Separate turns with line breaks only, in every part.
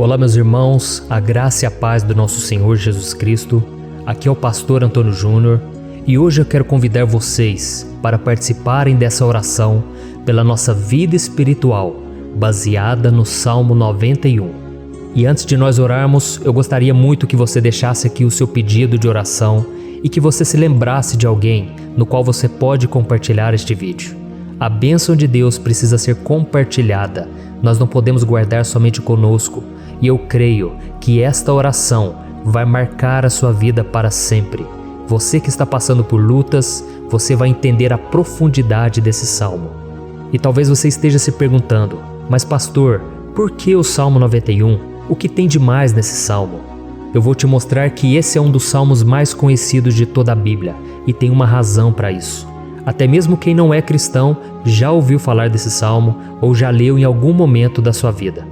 Olá, meus irmãos, a graça e a paz do nosso Senhor Jesus Cristo. Aqui é o pastor Antônio Júnior e hoje eu quero convidar vocês para participarem dessa oração pela nossa vida espiritual, baseada no Salmo 91. E antes de nós orarmos, eu gostaria muito que você deixasse aqui o seu pedido de oração e que você se lembrasse de alguém no qual você pode compartilhar este vídeo. A bênção de Deus precisa ser compartilhada, nós não podemos guardar somente conosco. E eu creio que esta oração vai marcar a sua vida para sempre. Você que está passando por lutas, você vai entender a profundidade desse salmo. E talvez você esteja se perguntando, mas pastor, por que o Salmo 91? O que tem de mais nesse salmo? Eu vou te mostrar que esse é um dos salmos mais conhecidos de toda a Bíblia e tem uma razão para isso. Até mesmo quem não é cristão já ouviu falar desse salmo ou já leu em algum momento da sua vida.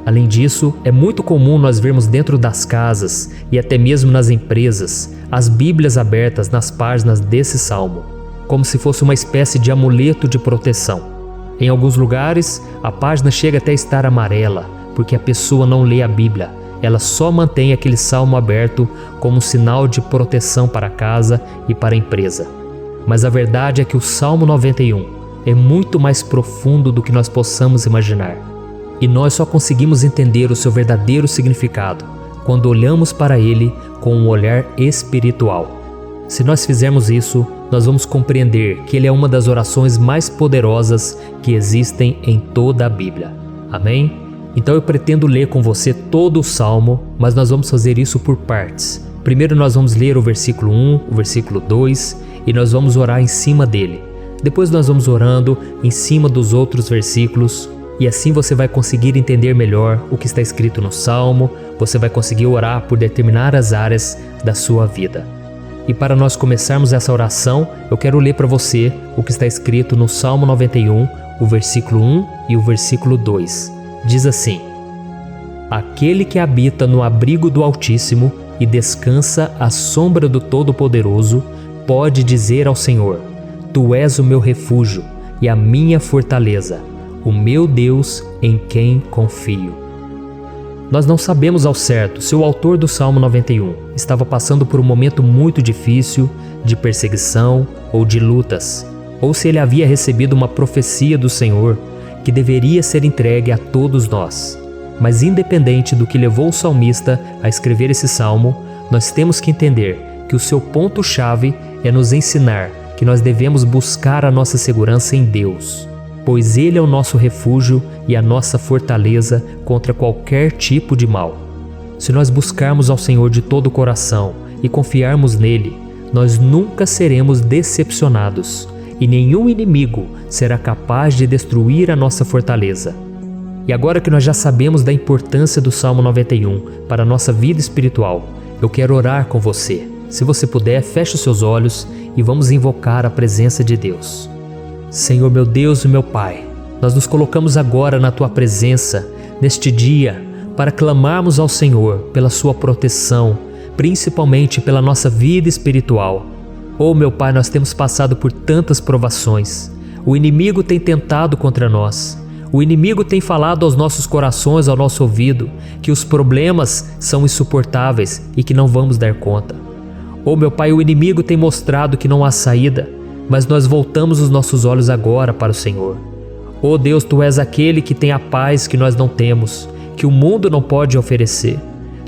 Além disso, é muito comum nós vermos dentro das casas e até mesmo nas empresas as Bíblias abertas nas páginas desse salmo, como se fosse uma espécie de amuleto de proteção. Em alguns lugares, a página chega até a estar amarela, porque a pessoa não lê a Bíblia, ela só mantém aquele salmo aberto como um sinal de proteção para a casa e para a empresa. Mas a verdade é que o Salmo 91 é muito mais profundo do que nós possamos imaginar. E nós só conseguimos entender o seu verdadeiro significado quando olhamos para ele com um olhar espiritual. Se nós fizermos isso, nós vamos compreender que ele é uma das orações mais poderosas que existem em toda a Bíblia. Amém? Então eu pretendo ler com você todo o Salmo, mas nós vamos fazer isso por partes. Primeiro nós vamos ler o versículo 1, o versículo 2 e nós vamos orar em cima dele. Depois nós vamos orando em cima dos outros versículos. E assim você vai conseguir entender melhor o que está escrito no Salmo, você vai conseguir orar por determinadas áreas da sua vida. E para nós começarmos essa oração, eu quero ler para você o que está escrito no Salmo 91, o versículo 1 e o versículo 2. Diz assim: Aquele que habita no abrigo do Altíssimo e descansa à sombra do Todo-Poderoso, pode dizer ao Senhor: Tu és o meu refúgio e a minha fortaleza, o meu Deus em quem confio. Nós não sabemos ao certo se o autor do Salmo 91 estava passando por um momento muito difícil, de perseguição ou de lutas, ou se ele havia recebido uma profecia do Senhor que deveria ser entregue a todos nós. Mas independente do que levou o salmista a escrever esse salmo, nós temos que entender que o seu ponto-chave é nos ensinar que nós devemos buscar a nossa segurança em Deus, pois Ele é o nosso refúgio e a nossa fortaleza contra qualquer tipo de mal. Se nós buscarmos ao Senhor de todo o coração e confiarmos nele, nós nunca seremos decepcionados e nenhum inimigo será capaz de destruir a nossa fortaleza. E agora que nós já sabemos da importância do Salmo 91 para a nossa vida espiritual, eu quero orar com você. Se você puder, feche os seus olhos e vamos invocar a presença de Deus. Senhor meu Deus e meu Pai, nós nos colocamos agora na Tua presença, neste dia, para clamarmos ao Senhor pela Sua proteção, principalmente pela nossa vida espiritual. Oh meu Pai, nós temos passado por tantas provações, o inimigo tem tentado contra nós, o inimigo tem falado aos nossos corações, ao nosso ouvido, que os problemas são insuportáveis e que não vamos dar conta. Oh meu Pai, o inimigo tem mostrado que não há saída, mas nós voltamos os nossos olhos agora para o Senhor. Oh Deus, Tu és aquele que tem a paz que nós não temos, que o mundo não pode oferecer.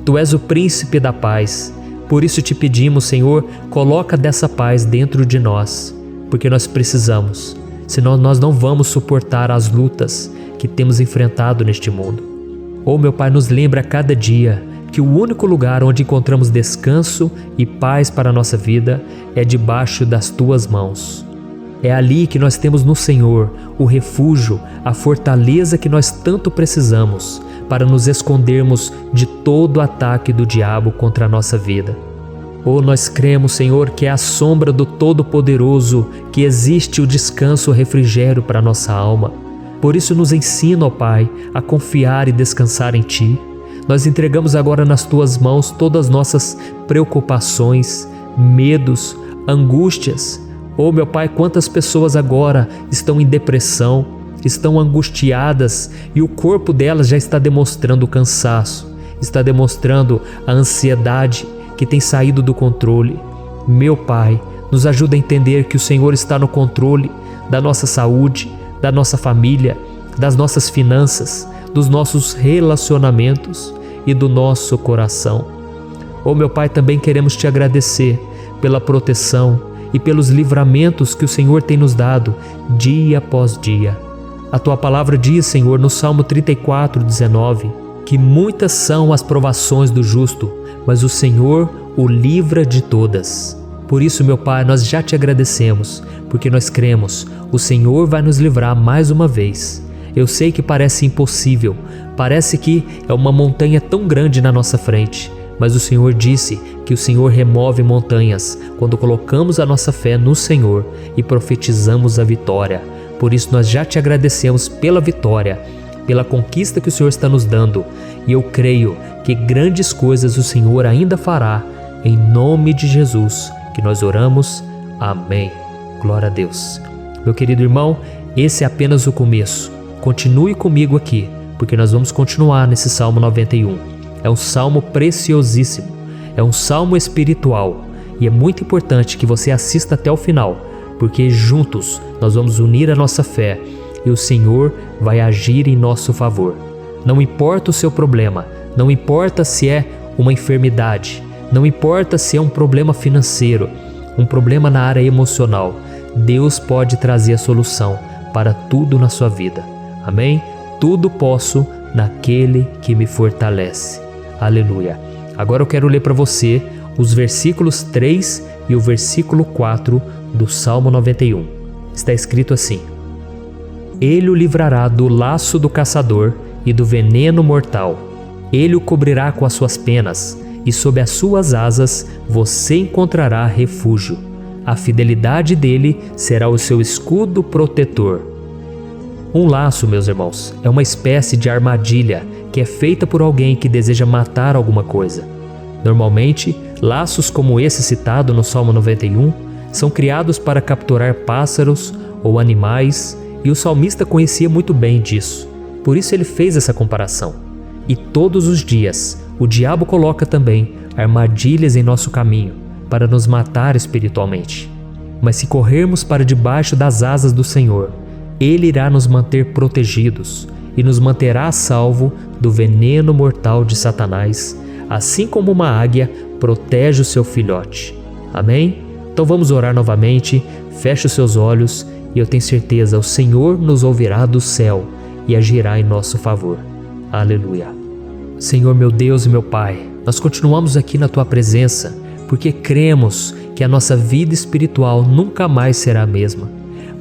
Tu és o príncipe da paz. Por isso te pedimos, Senhor, coloca dessa paz dentro de nós, porque nós precisamos, senão nós não vamos suportar as lutas que temos enfrentado neste mundo. Oh meu Pai, nos lembra a cada dia que o único lugar onde encontramos descanso e paz para a nossa vida é debaixo das Tuas mãos. É ali que nós temos no Senhor o refúgio, a fortaleza que nós tanto precisamos para nos escondermos de todo o ataque do diabo contra a nossa vida. Oh, nós cremos, Senhor, que é à sombra do Todo-Poderoso que existe o descanso, o refrigério para a nossa alma. Por isso nos ensina, ó Pai, a confiar e descansar em Ti. Nós entregamos agora nas Tuas mãos todas as nossas preocupações, medos, angústias. Oh meu Pai, quantas pessoas agora estão em depressão, estão angustiadas e o corpo delas já está demonstrando cansaço, está demonstrando a ansiedade que tem saído do controle. Meu Pai, nos ajuda a entender que o Senhor está no controle da nossa saúde, da nossa família, das nossas finanças, dos nossos relacionamentos e do nosso coração. Oh, meu Pai, também queremos te agradecer pela proteção e pelos livramentos que o Senhor tem nos dado dia após dia. A Tua palavra diz, Senhor, no Salmo 34:19, que muitas são as provações do justo, mas o Senhor o livra de todas. Por isso, meu Pai, nós já te agradecemos, porque nós cremos, o Senhor vai nos livrar mais uma vez. Eu sei que parece impossível, parece que é uma montanha tão grande na nossa frente, mas o Senhor disse que o Senhor remove montanhas quando colocamos a nossa fé no Senhor e profetizamos a vitória. Por isso nós já te agradecemos pela vitória, pela conquista que o Senhor está nos dando, e eu creio que grandes coisas o Senhor ainda fará. Em nome de Jesus que nós oramos. Amém. Glória a Deus. Meu querido irmão, esse é apenas o começo. Continue comigo aqui, porque nós vamos continuar nesse Salmo 91. É um salmo preciosíssimo, é um salmo espiritual, e é muito importante que você assista até o final, porque juntos nós vamos unir a nossa fé e o Senhor vai agir em nosso favor. Não importa o seu problema, não importa se é uma enfermidade, não importa se é um problema financeiro, um problema na área emocional, Deus pode trazer a solução para tudo na sua vida. Amém? Tudo posso naquele que me fortalece. Aleluia. Agora eu quero ler para você os versículos 3 e o versículo 4 do Salmo 91. Está escrito assim: Ele o livrará do laço do caçador e do veneno mortal. Ele o cobrirá com as suas penas, e sob as suas asas você encontrará refúgio. A fidelidade dele será o seu escudo protetor. Um laço, meus irmãos, é uma espécie de armadilha que é feita por alguém que deseja matar alguma coisa. Normalmente, laços como esse citado no Salmo 91 são criados para capturar pássaros ou animais, e o salmista conhecia muito bem disso. Por isso ele fez essa comparação. E todos os dias, o diabo coloca também armadilhas em nosso caminho para nos matar espiritualmente. Mas se corrermos para debaixo das asas do Senhor, Ele irá nos manter protegidos e nos manterá a salvo do veneno mortal de Satanás, assim como uma águia protege o seu filhote. Amém? Então vamos orar novamente, feche os seus olhos e eu tenho certeza, o Senhor nos ouvirá do céu e agirá em nosso favor. Aleluia. Senhor, meu Deus e meu Pai, nós continuamos aqui na Tua presença porque cremos que a nossa vida espiritual nunca mais será a mesma.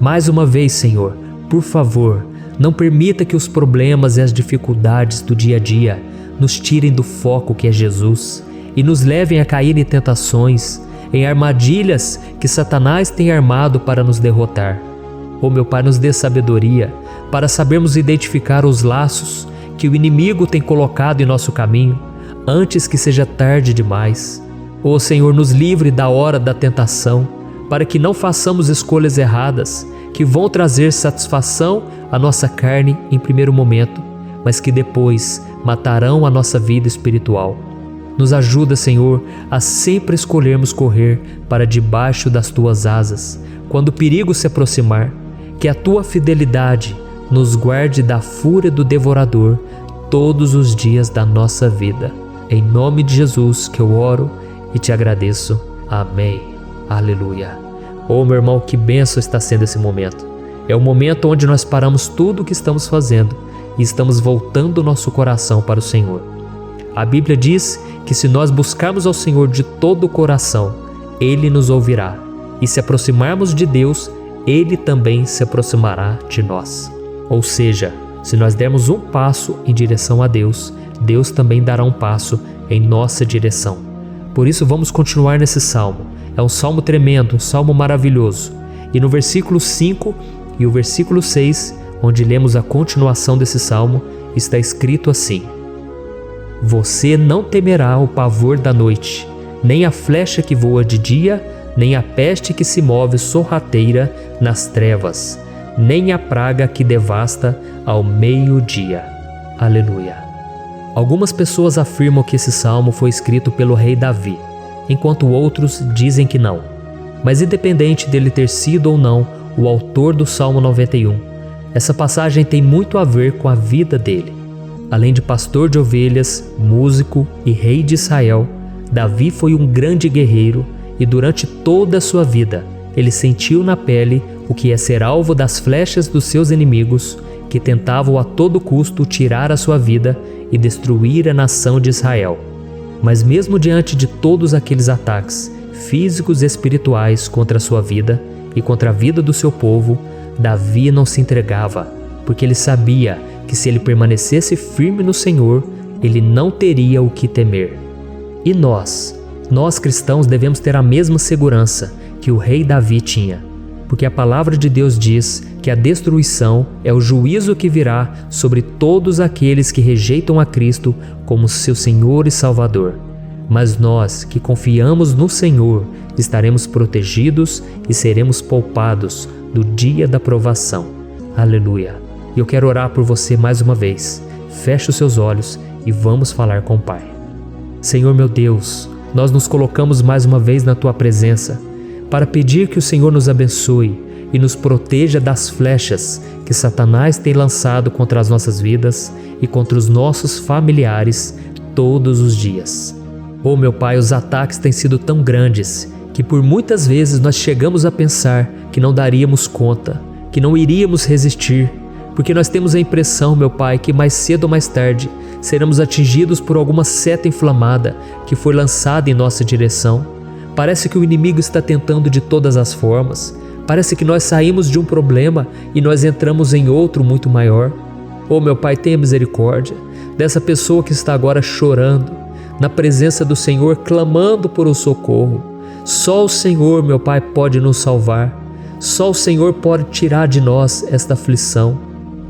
Mais uma vez, Senhor, por favor, não permita que os problemas e as dificuldades do dia a dia nos tirem do foco que é Jesus e nos levem a cair em tentações, em armadilhas que Satanás tem armado para nos derrotar. Oh, meu Pai, nos dê sabedoria para sabermos identificar os laços que o inimigo tem colocado em nosso caminho antes que seja tarde demais. Oh, Senhor, nos livre da hora da tentação, para que não façamos escolhas erradas que vão trazer satisfação à nossa carne em primeiro momento, mas que depois matarão a nossa vida espiritual. Nos ajuda, Senhor, a sempre escolhermos correr para debaixo das Tuas asas, quando o perigo se aproximar, que a Tua fidelidade nos guarde da fúria do devorador todos os dias da nossa vida. Em nome de Jesus que eu oro e te agradeço. Amém. Aleluia. Oh, meu irmão, que bênção está sendo esse momento. É o momento onde nós paramos tudo o que estamos fazendo e estamos voltando o nosso coração para o Senhor. A Bíblia diz que se nós buscarmos ao Senhor de todo o coração, Ele nos ouvirá. E se aproximarmos de Deus, Ele também se aproximará de nós. Ou seja, se nós dermos um passo em direção a Deus, Deus também dará um passo em nossa direção. Por isso vamos continuar nesse salmo. É um salmo tremendo, um salmo maravilhoso. E no versículo 5 e o versículo 6, onde lemos a continuação desse salmo, está escrito assim: Você não temerá o pavor da noite, nem a flecha que voa de dia, nem a peste que se move sorrateira nas trevas, nem a praga que devasta ao meio-dia. Aleluia. Algumas pessoas afirmam que esse salmo foi escrito pelo rei Davi, enquanto outros dizem que não. Mas independente dele ter sido ou não o autor do Salmo 91, essa passagem tem muito a ver com a vida dele. Além de pastor de ovelhas, músico e rei de Israel, Davi foi um grande guerreiro e durante toda a sua vida ele sentiu na pele o que é ser alvo das flechas dos seus inimigos, que tentavam a todo custo tirar a sua vida e destruir a nação de Israel. Mas mesmo diante de todos aqueles ataques físicos e espirituais contra a sua vida e contra a vida do seu povo, Davi não se entregava, porque ele sabia que se ele permanecesse firme no Senhor, ele não teria o que temer. E nós cristãos devemos ter a mesma segurança que o rei Davi tinha, porque a palavra de Deus diz que a destruição é o juízo que virá sobre todos aqueles que rejeitam a Cristo como seu Senhor e Salvador. Mas nós que confiamos no Senhor estaremos protegidos e seremos poupados do dia da provação. Aleluia! E eu quero orar por você mais uma vez. Feche os seus olhos e vamos falar com o Pai. Senhor meu Deus, nós nos colocamos mais uma vez na Tua presença para pedir que o Senhor nos abençoe e nos proteja das flechas que Satanás tem lançado contra as nossas vidas e contra os nossos familiares todos os dias. Oh meu Pai, os ataques têm sido tão grandes que por muitas vezes nós chegamos a pensar que não daríamos conta, que não iríamos resistir, porque nós temos a impressão, meu Pai, que mais cedo ou mais tarde seremos atingidos por alguma seta inflamada que foi lançada em nossa direção. Parece que o inimigo está tentando de todas as formas. Parece que nós saímos de um problema e nós entramos em outro muito maior. Oh meu Pai, tenha misericórdia dessa pessoa que está agora chorando, na presença do Senhor, clamando por um socorro. Só o Senhor, meu Pai, pode nos salvar. Só o Senhor pode tirar de nós esta aflição.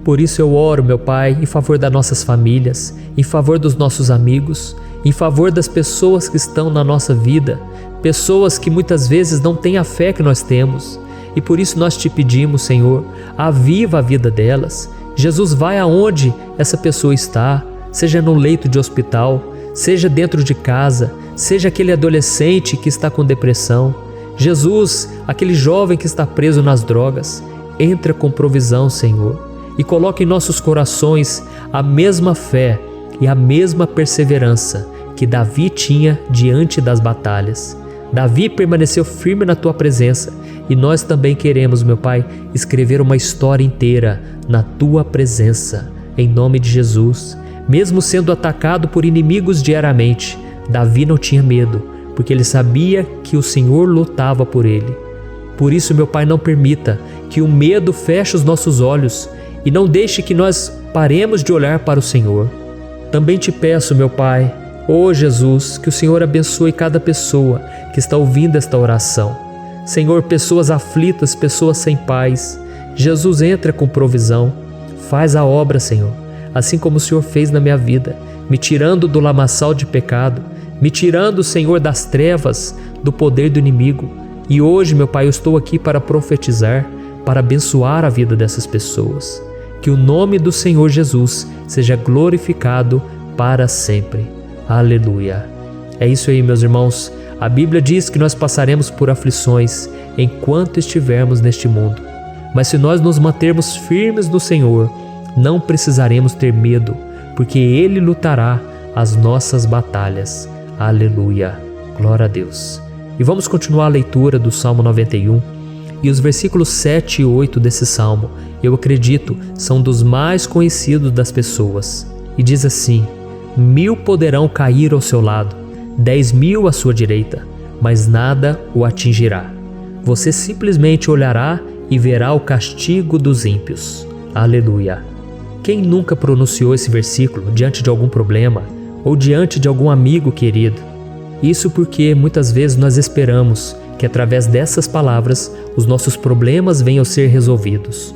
Por isso eu oro, meu Pai, em favor das nossas famílias, em favor dos nossos amigos, em favor das pessoas que estão na nossa vida, pessoas que muitas vezes não têm a fé que nós temos. E por isso nós te pedimos, Senhor, aviva a vida delas. Jesus, vai aonde essa pessoa está, seja no leito de hospital, seja dentro de casa, seja aquele adolescente que está com depressão. Jesus, aquele jovem que está preso nas drogas, entra com provisão, Senhor, e coloca em nossos corações a mesma fé e a mesma perseverança que Davi tinha diante das batalhas. Davi permaneceu firme na Tua presença e nós também queremos, meu Pai, escrever uma história inteira na Tua presença, em nome de Jesus. Mesmo sendo atacado por inimigos diariamente, Davi não tinha medo, porque ele sabia que o Senhor lutava por ele. Por isso, meu Pai, não permita que o medo feche os nossos olhos e não deixe que nós paremos de olhar para o Senhor. Também te peço, meu Pai, ó Jesus, que o Senhor abençoe cada pessoa que está ouvindo esta oração. Senhor, pessoas aflitas, pessoas sem paz. Jesus, entra com provisão. Faz a obra, Senhor, assim como o Senhor fez na minha vida, me tirando do lamaçal de pecado, me tirando, Senhor, das trevas, do poder do inimigo. E hoje, meu Pai, eu estou aqui para profetizar, para abençoar a vida dessas pessoas. Que o nome do Senhor Jesus seja glorificado para sempre. Aleluia. É isso aí, meus irmãos. A Bíblia diz que nós passaremos por aflições enquanto estivermos neste mundo. Mas se nós nos mantermos firmes no Senhor, não precisaremos ter medo, porque Ele lutará as nossas batalhas. Aleluia. Glória a Deus. E vamos continuar a leitura do Salmo 91. E os versículos 7 e 8 desse salmo, eu acredito, são dos mais conhecidos das pessoas. E diz assim: 1000 poderão cair ao seu lado, 10.000 à sua direita, mas nada o atingirá. Você simplesmente olhará e verá o castigo dos ímpios. Aleluia. Quem nunca pronunciou esse versículo diante de algum problema ou diante de algum amigo querido? Isso porque muitas vezes nós esperamos que através dessas palavras os nossos problemas venham a ser resolvidos.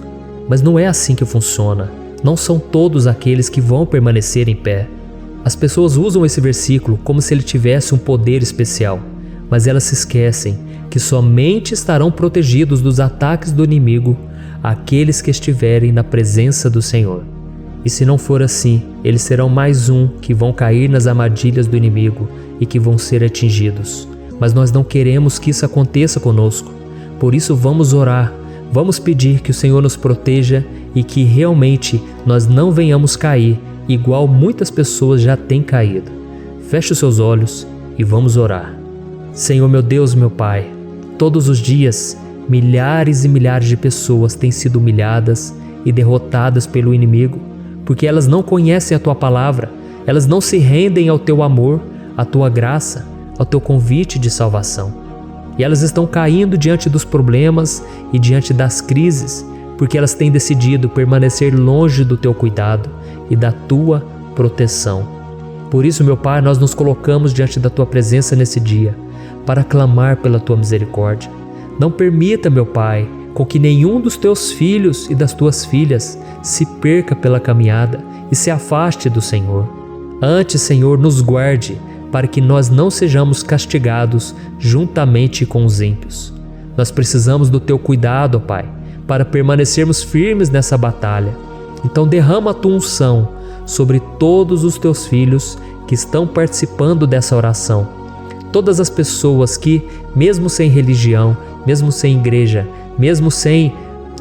Mas não é assim que funciona. Não são todos aqueles que vão permanecer em pé. As pessoas usam esse versículo como se ele tivesse um poder especial, mas elas se esquecem que somente estarão protegidos dos ataques do inimigo aqueles que estiverem na presença do Senhor. E se não for assim, eles serão mais um que vão cair nas armadilhas do inimigo e que vão ser atingidos. Mas nós não queremos que isso aconteça conosco. Por isso vamos orar, vamos pedir que o Senhor nos proteja e que realmente nós não venhamos cair igual muitas pessoas já têm caído. Feche os seus olhos e vamos orar. Senhor meu Deus, meu Pai, todos os dias milhares e milhares de pessoas têm sido humilhadas e derrotadas pelo inimigo, porque elas não conhecem a Tua palavra, elas não se rendem ao Teu amor, à Tua graça, ao Teu convite de salvação. E elas estão caindo diante dos problemas e diante das crises, porque elas têm decidido permanecer longe do Teu cuidado e da Tua proteção. Por isso, meu Pai, nós nos colocamos diante da Tua presença nesse dia, para clamar pela Tua misericórdia. Não permita, meu Pai, com que nenhum dos Teus filhos e das Tuas filhas se perca pela caminhada e se afaste do Senhor. Antes, Senhor, nos guarde, para que nós não sejamos castigados juntamente com os ímpios. Nós precisamos do Teu cuidado, ó Pai, para permanecermos firmes nessa batalha. Então derrama a Tua unção sobre todos os Teus filhos que estão participando dessa oração. Todas as pessoas que, mesmo sem religião, mesmo sem igreja, mesmo sem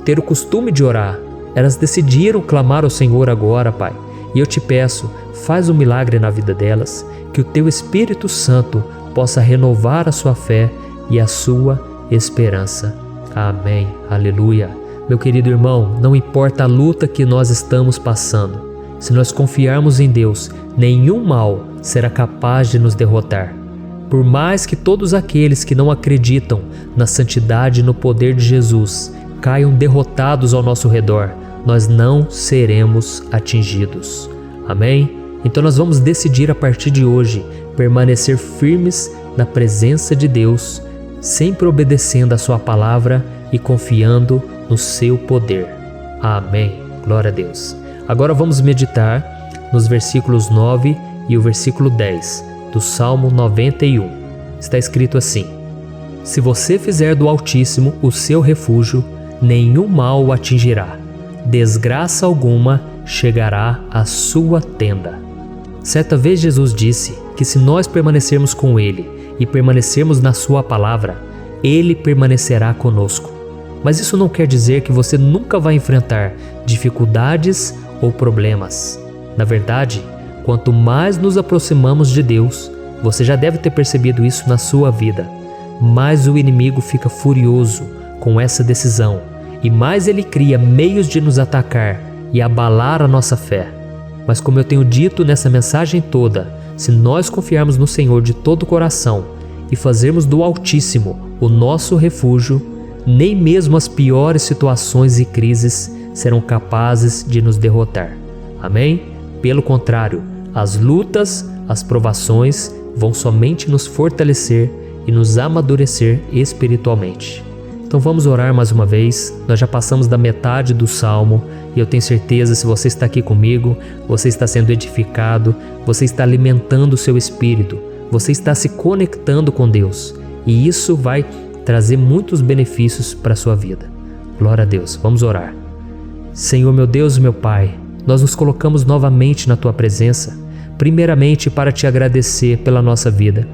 ter o costume de orar, elas decidiram clamar ao Senhor agora, Pai. E eu te peço, faz um milagre na vida delas, que o Teu Espírito Santo possa renovar a sua fé e a sua esperança. Amém. Aleluia. Meu querido irmão, não importa a luta que nós estamos passando, se nós confiarmos em Deus, nenhum mal será capaz de nos derrotar. Por mais que todos aqueles que não acreditam na santidade e no poder de Jesus caiam derrotados ao nosso redor, nós não seremos atingidos. Amém? Então nós vamos decidir a partir de hoje permanecer firmes na presença de Deus, sempre obedecendo a Sua palavra e confiando no Seu poder. Amém. Glória a Deus. Agora vamos meditar nos versículos 9 e o versículo 10 do Salmo 91. Está escrito assim: Se você fizer do Altíssimo o seu refúgio, nenhum mal o atingirá, desgraça alguma chegará à sua tenda. Certa vez Jesus disse que se nós permanecermos com Ele e permanecermos na Sua palavra, Ele permanecerá conosco. Mas isso não quer dizer que você nunca vai enfrentar dificuldades ou problemas. Na verdade, quanto mais nos aproximamos de Deus, você já deve ter percebido isso na sua vida, mais o inimigo fica furioso com essa decisão e mais ele cria meios de nos atacar e abalar a nossa fé. Mas como eu tenho dito nessa mensagem toda, se nós confiarmos no Senhor de todo o coração e fazermos do Altíssimo o nosso refúgio, nem mesmo as piores situações e crises serão capazes de nos derrotar. Amém? Pelo contrário, as lutas, as provações vão somente nos fortalecer e nos amadurecer espiritualmente. Então vamos orar mais uma vez. Nós já passamos da metade do Salmo e eu tenho certeza, se você está aqui comigo, você está sendo edificado, você está alimentando o seu espírito, você está se conectando com Deus e isso vai trazer muitos benefícios para a sua vida. Glória a Deus. Vamos orar. Senhor meu Deus e meu Pai, nós nos colocamos novamente na Tua presença, primeiramente para Te agradecer pela nossa vida.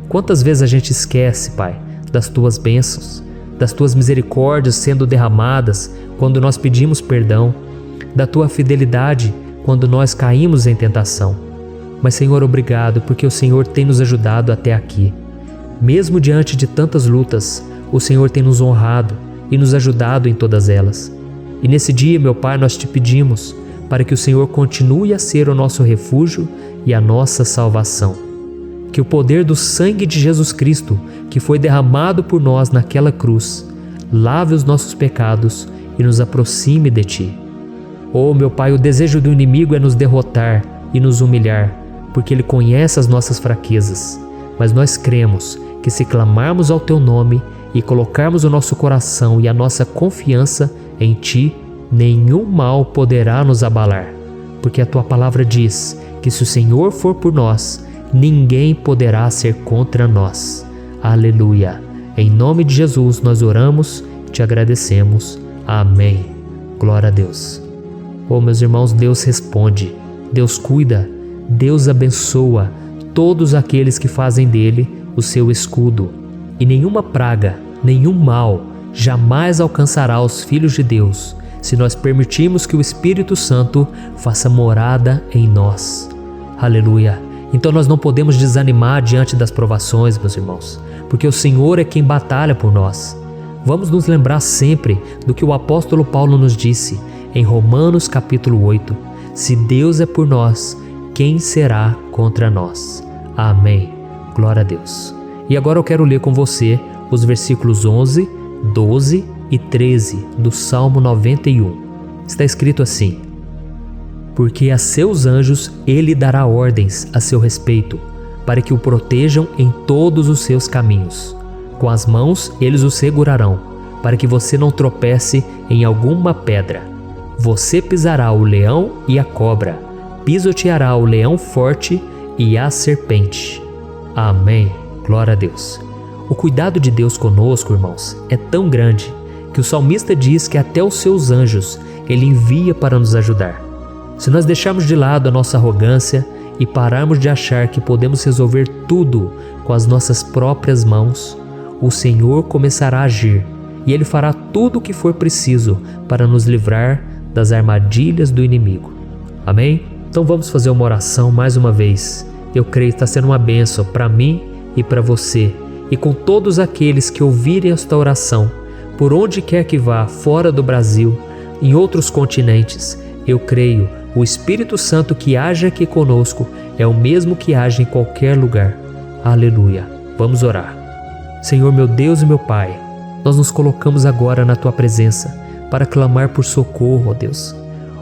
Quantas vezes a gente esquece, Pai, das Tuas bênçãos, das Tuas misericórdias sendo derramadas quando nós pedimos perdão, da Tua fidelidade quando nós caímos em tentação. Mas, Senhor, obrigado, porque o Senhor tem nos ajudado até aqui. Mesmo diante de tantas lutas, o Senhor tem nos honrado e nos ajudado em todas elas. E nesse dia, meu Pai, nós Te pedimos para que o Senhor continue a ser o nosso refúgio e a nossa salvação. Que o poder do sangue de Jesus Cristo, que foi derramado por nós naquela cruz, lave os nossos pecados e nos aproxime de Ti. Oh, meu Pai, o desejo do inimigo é nos derrotar e nos humilhar, porque ele conhece as nossas fraquezas. Mas nós cremos que se clamarmos ao Teu nome e colocarmos o nosso coração e a nossa confiança em Ti, nenhum mal poderá nos abalar, porque a Tua palavra diz que se o Senhor for por nós, ninguém poderá ser contra nós. Aleluia! Em nome de Jesus nós oramos e Te agradecemos. Amém. Glória a Deus. Oh, meus irmãos, Deus responde, Deus cuida, Deus abençoa todos aqueles que fazem dele o seu escudo. E nenhuma praga, nenhum mal jamais alcançará os filhos de Deus, se nós permitirmos que o Espírito Santo faça morada em nós. Aleluia! Então nós não podemos desanimar diante das provações, meus irmãos, porque o Senhor é quem batalha por nós. Vamos nos lembrar sempre do que o apóstolo Paulo nos disse em Romanos capítulo 8. Se Deus é por nós, quem será contra nós? Amém. Glória a Deus. E agora eu quero ler com você os versículos 11, 12 e 13 do Salmo 91. Está escrito assim: porque a seus anjos ele dará ordens a seu respeito, para que o protejam em todos os seus caminhos. Com as mãos eles o segurarão, para que você não tropece em alguma pedra. Você pisará o leão e a cobra, pisoteará o leão forte e a serpente. Amém. Glória a Deus. O cuidado de Deus conosco, irmãos, é tão grande que o salmista diz que até os seus anjos ele envia para nos ajudar. Se nós deixarmos de lado a nossa arrogância e pararmos de achar que podemos resolver tudo com as nossas próprias mãos, o Senhor começará a agir e Ele fará tudo o que for preciso para nos livrar das armadilhas do inimigo. Amém? Então vamos fazer uma oração mais uma vez. Eu creio que está sendo uma bênção para mim e para você, e com todos aqueles que ouvirem esta oração, por onde quer que vá, fora do Brasil, em outros continentes. Eu creio, o Espírito Santo que age aqui conosco é o mesmo que age em qualquer lugar. Aleluia. Vamos orar. Senhor, meu Deus e meu Pai, nós nos colocamos agora na Tua presença para clamar por socorro, ó Deus.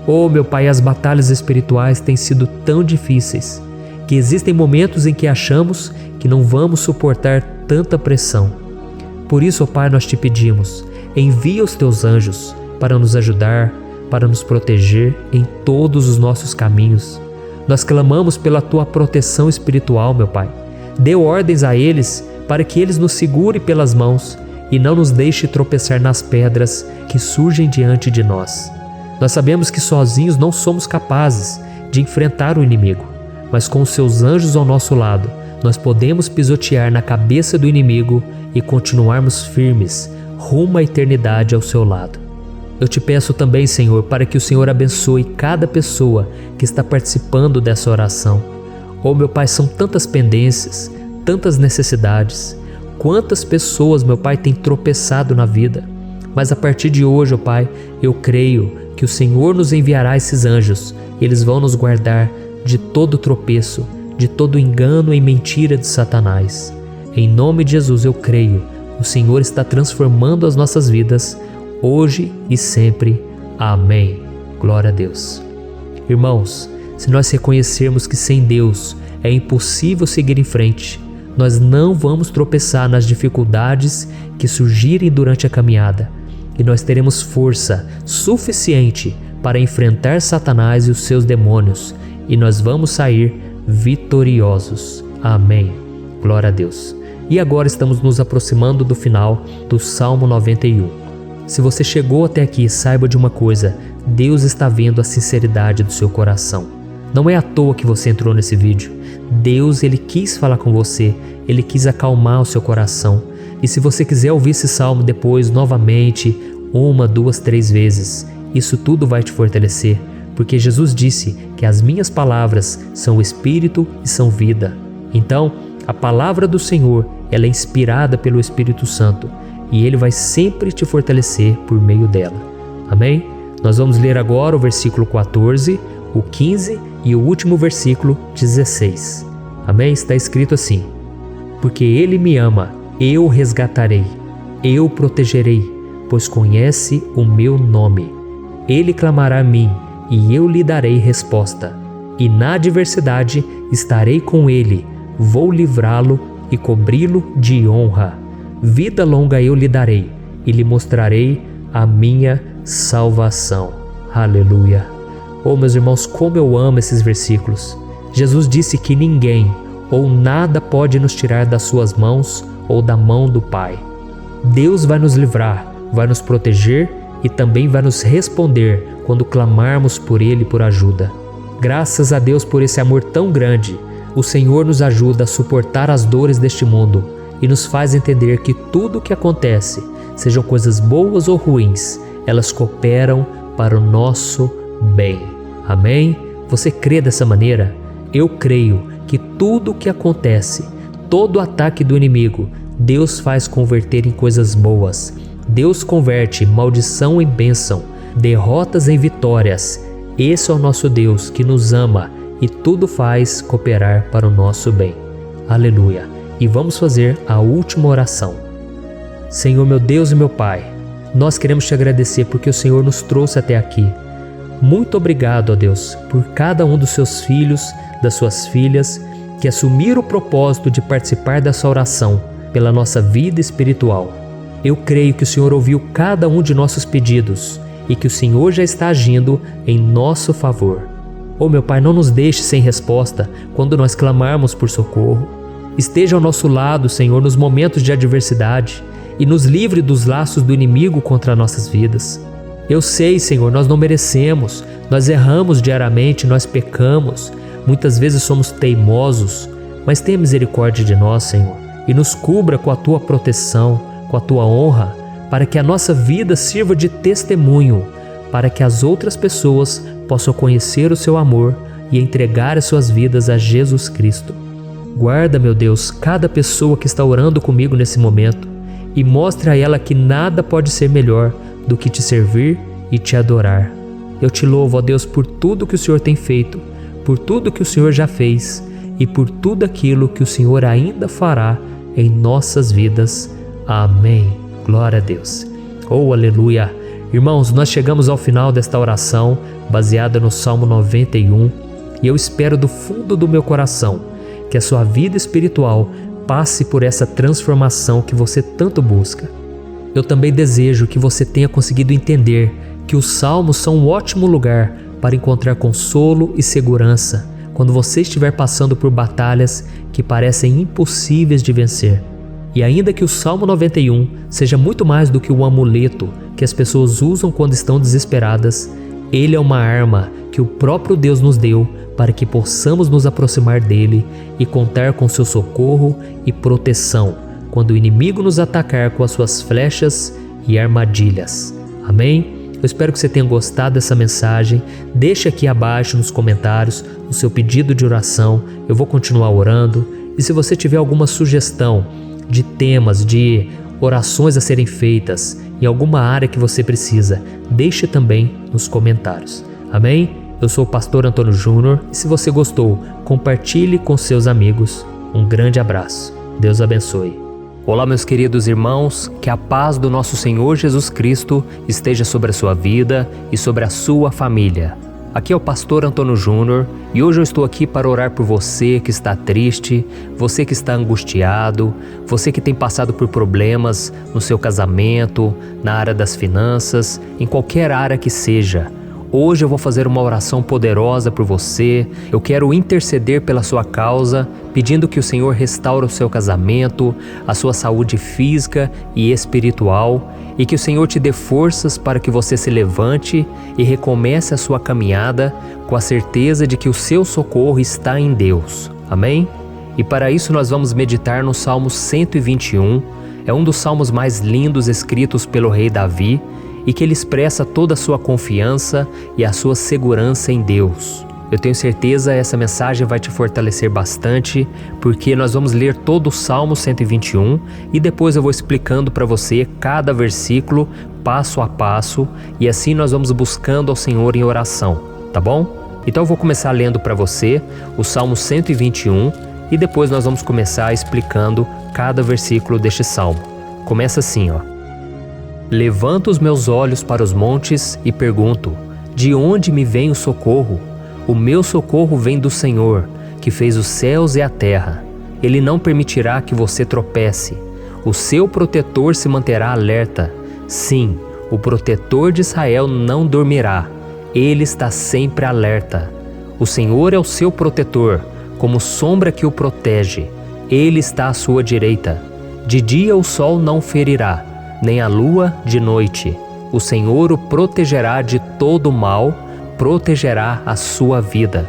Oh, meu Pai, as batalhas espirituais têm sido tão difíceis que existem momentos em que achamos que não vamos suportar tanta pressão. Por isso, ó Pai, nós te pedimos, envia os Teus anjos para nos ajudar, para nos proteger em todos os nossos caminhos. Nós clamamos pela Tua proteção espiritual, meu Pai. Dê ordens a eles para que eles nos segurem pelas mãos e não nos deixe tropeçar nas pedras que surgem diante de nós. Nós sabemos que sozinhos não somos capazes de enfrentar o inimigo, mas com os Seus anjos ao nosso lado, nós podemos pisotear na cabeça do inimigo e continuarmos firmes rumo à eternidade ao Seu lado. Eu te peço também, Senhor, para que o Senhor abençoe cada pessoa que está participando dessa oração. Oh, meu Pai, são tantas pendências, tantas necessidades. Quantas pessoas, meu Pai, têm tropeçado na vida. Mas a partir de hoje, ó Pai, eu creio que o Senhor nos enviará esses anjos. Eles vão nos guardar de todo tropeço, de todo engano e mentira de Satanás. Em nome de Jesus eu creio, o Senhor está transformando as nossas vidas, hoje e sempre. Amém. Glória a Deus. Irmãos, se nós reconhecermos que sem Deus é impossível seguir em frente, nós não vamos tropeçar nas dificuldades que surgirem durante a caminhada, e nós teremos força suficiente para enfrentar Satanás e os seus demônios, e nós vamos sair vitoriosos. Amém. Glória a Deus. E agora estamos nos aproximando do final do Salmo 91. Se você chegou até aqui, saiba de uma coisa: Deus está vendo a sinceridade do seu coração. Não é à toa que você entrou nesse vídeo. Deus, Ele quis falar com você, Ele quis acalmar o seu coração. E se você quiser ouvir esse salmo depois, novamente, 1, 2, 3 vezes, isso tudo vai te fortalecer, porque Jesus disse que as minhas palavras são espírito e são vida. Então, a palavra do Senhor, ela é inspirada pelo Espírito Santo, e Ele vai sempre te fortalecer por meio dela. Amém? Nós vamos ler agora o versículo 14, o 15 e o último versículo 16. Amém? Está escrito assim: porque Ele me ama, eu o resgatarei, eu o protegerei, pois conhece o meu nome. Ele clamará a mim, e eu lhe darei resposta. E na adversidade estarei com ele, vou livrá-lo e cobri-lo de honra. Vida longa eu lhe darei, e lhe mostrarei a minha salvação. Aleluia. Oh, meus irmãos, como eu amo esses versículos. Jesus disse que ninguém ou nada pode nos tirar das suas mãos ou da mão do Pai. Deus vai nos livrar, vai nos proteger e também vai nos responder quando clamarmos por Ele por ajuda. Graças a Deus por esse amor tão grande, o Senhor nos ajuda a suportar as dores deste mundo e nos faz entender que tudo o que acontece, sejam coisas boas ou ruins, elas cooperam para o nosso bem. Amém? Você crê dessa maneira? Eu creio que tudo o que acontece, todo ataque do inimigo, Deus faz converter em coisas boas. Deus converte maldição em bênção, derrotas em vitórias. Esse é o nosso Deus que nos ama e tudo faz cooperar para o nosso bem. Aleluia! E vamos fazer a última oração. Senhor meu Deus e meu Pai, nós queremos te agradecer porque o Senhor nos trouxe até aqui. Muito obrigado, ó Deus, por cada um dos seus filhos, das suas filhas, que assumiram o propósito de participar dessa oração pela nossa vida espiritual. Eu creio que o Senhor ouviu cada um de nossos pedidos e que o Senhor já está agindo em nosso favor. Oh meu Pai, não nos deixe sem resposta quando nós clamarmos por socorro. Esteja ao nosso lado, Senhor, nos momentos de adversidade e nos livre dos laços do inimigo contra nossas vidas. Eu sei, Senhor, nós não merecemos, nós erramos diariamente, nós pecamos, muitas vezes somos teimosos, mas tenha misericórdia de nós, Senhor, e nos cubra com a Tua proteção, com a Tua honra, para que a nossa vida sirva de testemunho, para que as outras pessoas possam conhecer o Seu amor e entregar as suas vidas a Jesus Cristo. Guarda, meu Deus, cada pessoa que está orando comigo nesse momento e mostre a ela que nada pode ser melhor do que te servir e te adorar. Eu te louvo, ó Deus, por tudo que o Senhor tem feito, por tudo que o Senhor já fez e por tudo aquilo que o Senhor ainda fará em nossas vidas. Amém. Glória a Deus. Oh, aleluia. Irmãos, nós chegamos ao final desta oração baseada no Salmo 91 e eu espero do fundo do meu coração que a sua vida espiritual passe por essa transformação que você tanto busca. Eu também desejo que você tenha conseguido entender que os salmos são um ótimo lugar para encontrar consolo e segurança quando você estiver passando por batalhas que parecem impossíveis de vencer. E ainda que o Salmo 91 seja muito mais do que um amuleto que as pessoas usam quando estão desesperadas, ele é uma arma que o próprio Deus nos deu para que possamos nos aproximar dele e contar com seu socorro e proteção quando o inimigo nos atacar com as suas flechas e armadilhas. Amém? Eu espero que você tenha gostado dessa mensagem. Deixe aqui abaixo nos comentários o seu pedido de oração. Eu vou continuar orando. E se você tiver alguma sugestão de temas, de orações a serem feitas em alguma área que você precisa, deixe também nos comentários. Amém? Eu sou o pastor Antônio Júnior e se você gostou, compartilhe com seus amigos. Um grande abraço. Deus abençoe. Olá, meus queridos irmãos, que a paz do nosso Senhor Jesus Cristo esteja sobre a sua vida e sobre a sua família. Aqui é o pastor Antônio Júnior e hoje eu estou aqui para orar por você que está triste, você que está angustiado, você que tem passado por problemas no seu casamento, na área das finanças, em qualquer área que seja. Hoje eu vou fazer uma oração poderosa por você. Eu quero interceder pela sua causa, pedindo que o Senhor restaure o seu casamento, a sua saúde física e espiritual, e que o Senhor te dê forças para que você se levante e recomece a sua caminhada com a certeza de que o seu socorro está em Deus. Amém? E para isso nós vamos meditar no Salmo 121. É um dos salmos mais lindos escritos pelo rei Davi, e que ele expressa toda a sua confiança e a sua segurança em Deus. Eu tenho certeza essa mensagem vai te fortalecer bastante, porque nós vamos ler todo o Salmo 121 e depois eu vou explicando para você cada versículo, passo a passo, e assim nós vamos buscando ao Senhor em oração, tá bom? Então eu vou começar lendo para você o Salmo 121 e depois nós vamos começar explicando cada versículo deste salmo. Começa assim, ó. Levanto os meus olhos para os montes e pergunto: de onde me vem o socorro? O meu socorro vem do Senhor, que fez os céus e a terra. Ele não permitirá que você tropece. O seu protetor se manterá alerta. Sim, o protetor de Israel não dormirá. Ele está sempre alerta. O Senhor é o seu protetor, como sombra que o protege. Ele está à sua direita. De dia o sol não ferirá, nem a lua de noite. O Senhor o protegerá de todo mal, protegerá a sua vida.